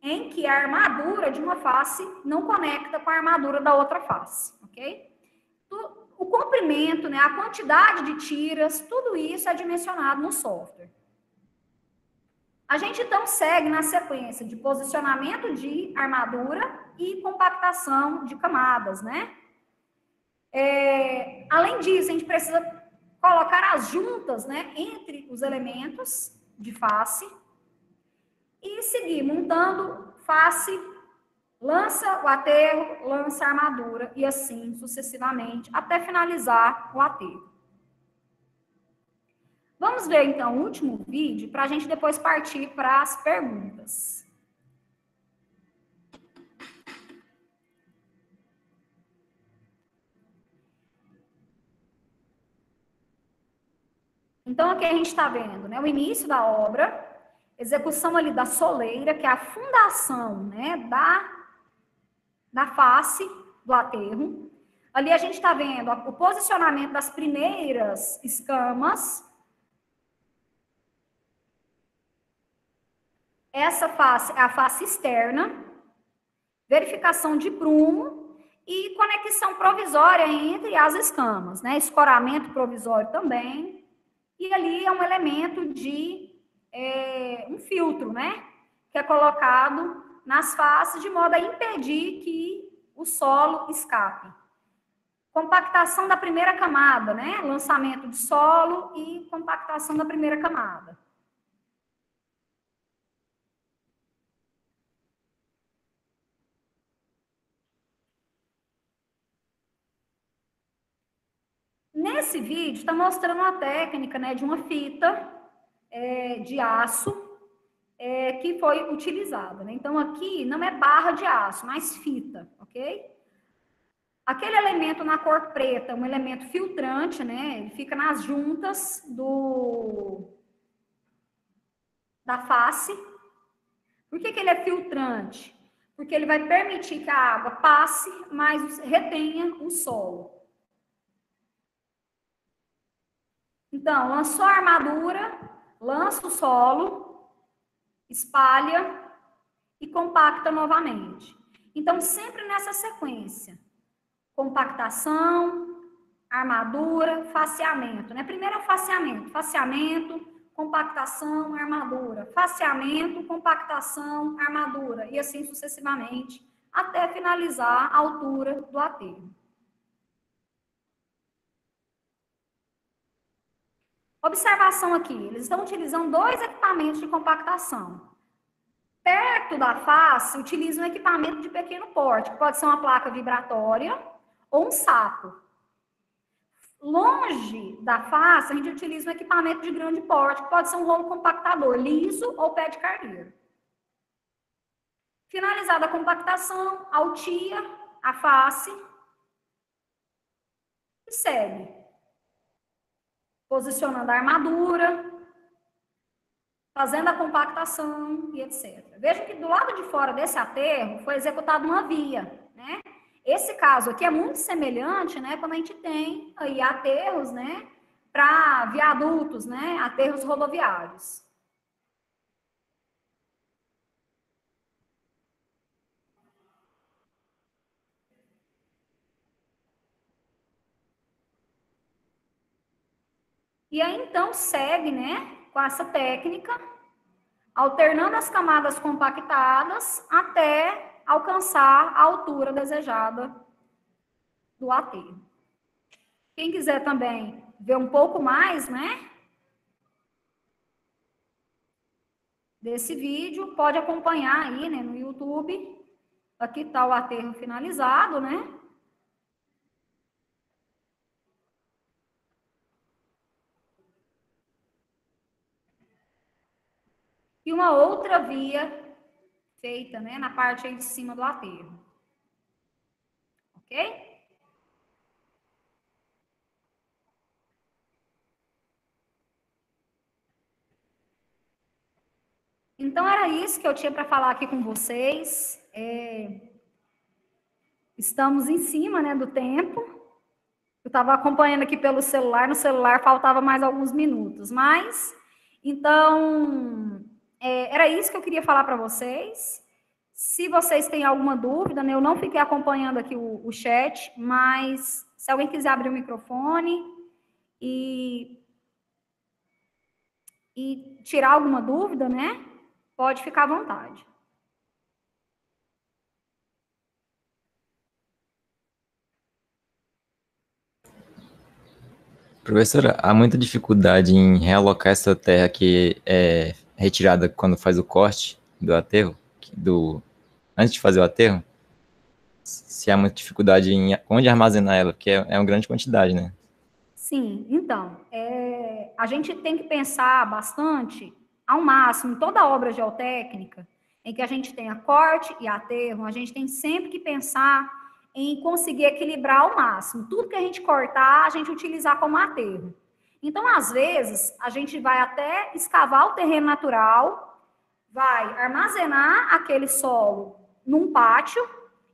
em que a armadura de uma face não conecta com a armadura da outra face, ok? O comprimento, né, a quantidade de tiras, tudo isso é dimensionado no software. A gente, então, segue na sequência de posicionamento de armadura e compactação de camadas, né? Além disso, a gente precisa colocar as juntas, né, entre os elementos de face e seguir montando face, lança o aterro, lança a armadura e assim sucessivamente até finalizar o aterro. Vamos ver então o último vídeo para a gente depois partir para as perguntas. Então, aqui a gente está vendo, né, o início da obra, execução ali da soleira, que é a fundação, né, da face do aterro. Ali a gente está vendo o posicionamento das primeiras escamas. Essa face é a face externa, verificação de prumo e conexão provisória entre as escamas, né, escoramento provisório também. E ali é um elemento de um filtro, né? Que é colocado nas faces de modo a impedir que o solo escape. Compactação da primeira camada, né? Lançamento de solo e compactação da primeira camada. Nesse vídeo, está mostrando uma técnica, né, de uma fita de aço que foi utilizada, né? Então, aqui não é barra de aço, mas fita, ok? Aquele elemento na cor preta, um elemento filtrante, né? Ele fica nas juntas da face. Por que ele é filtrante? Porque ele vai permitir que a água passe, mas retenha o solo. Então, lançou a armadura, lança o solo, espalha e compacta novamente. Então, sempre nessa sequência. Compactação, armadura, faceamento, né? Primeiro é o faceamento, compactação, armadura, faceamento, compactação, armadura, e assim sucessivamente, até finalizar a altura do aterro. Observação aqui, eles estão utilizando dois equipamentos de compactação. Perto da face, utilizam um equipamento de pequeno porte, que pode ser uma placa vibratória ou um saco. Longe da face, a gente utiliza um equipamento de grande porte, que pode ser um rolo compactador liso ou pé de carneiro. Finalizada a compactação, altia a face e segue. Posicionando a armadura, fazendo a compactação e etc. Veja que do lado de fora desse aterro foi executada uma via, né? Esse caso aqui é muito semelhante, né, quando a gente tem aí aterros, né, para viadutos, né, aterros rodoviários. E aí, então, segue, né, com essa técnica, alternando as camadas compactadas até alcançar a altura desejada do aterro. Quem quiser também ver um pouco mais, né, desse vídeo, pode acompanhar aí, né, no YouTube. Aqui está o aterro finalizado, né? E uma outra via feita, né, na parte aí de cima do aterro. Ok? Então, era isso que eu tinha para falar aqui com vocês. Estamos em cima, né, do tempo. Eu estava acompanhando aqui pelo celular, no celular faltava mais alguns minutos, mas, então, era isso que eu queria falar para vocês. Se vocês têm alguma dúvida, né, eu não fiquei acompanhando aqui o chat, mas se alguém quiser abrir o microfone e tirar alguma dúvida, né, pode ficar à vontade. Professora, há muita dificuldade em realocar essa terra que é retirada quando faz o corte do aterro, antes de fazer o aterro? Se há muita dificuldade em onde armazenar ela, porque é uma grande quantidade, né? Sim, então, a gente tem que pensar bastante, ao máximo, em toda obra geotécnica, em que a gente tenha corte e aterro, a gente tem sempre que pensar em conseguir equilibrar ao máximo. Tudo que a gente cortar, a gente utilizar como aterro. Então, às vezes, a gente vai até escavar o terreno natural, vai armazenar aquele solo num pátio,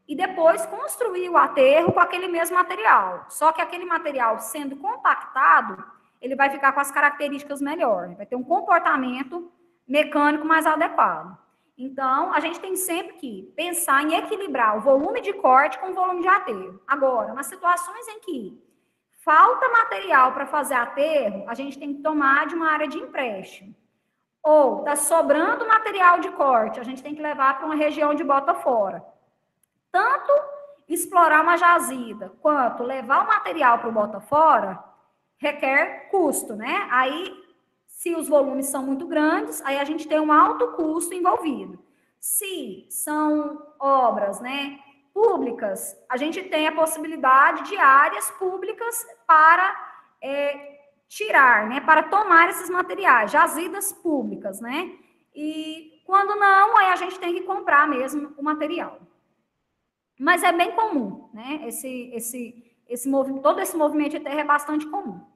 e depois construir o aterro com aquele mesmo material. Só que aquele material sendo compactado, ele vai ficar com as características melhores, vai ter um comportamento mecânico mais adequado. Então, a gente tem sempre que pensar em equilibrar o volume de corte com o volume de aterro. Agora, nas situações em que falta material para fazer aterro, a gente tem que tomar de uma área de empréstimo. Ou está sobrando material de corte, a gente tem que levar para uma região de bota fora. Tanto explorar uma jazida quanto levar o material para o bota fora requer custo, né? Aí, se os volumes são muito grandes, aí a gente tem um alto custo envolvido. Se são obras, né, públicas, a gente tem a possibilidade de áreas públicas para tirar, né, para tomar esses materiais, jazidas públicas, né? E quando não, aí a gente tem que comprar mesmo o material. Mas é bem comum, né? Todo esse movimento de terra é bastante comum.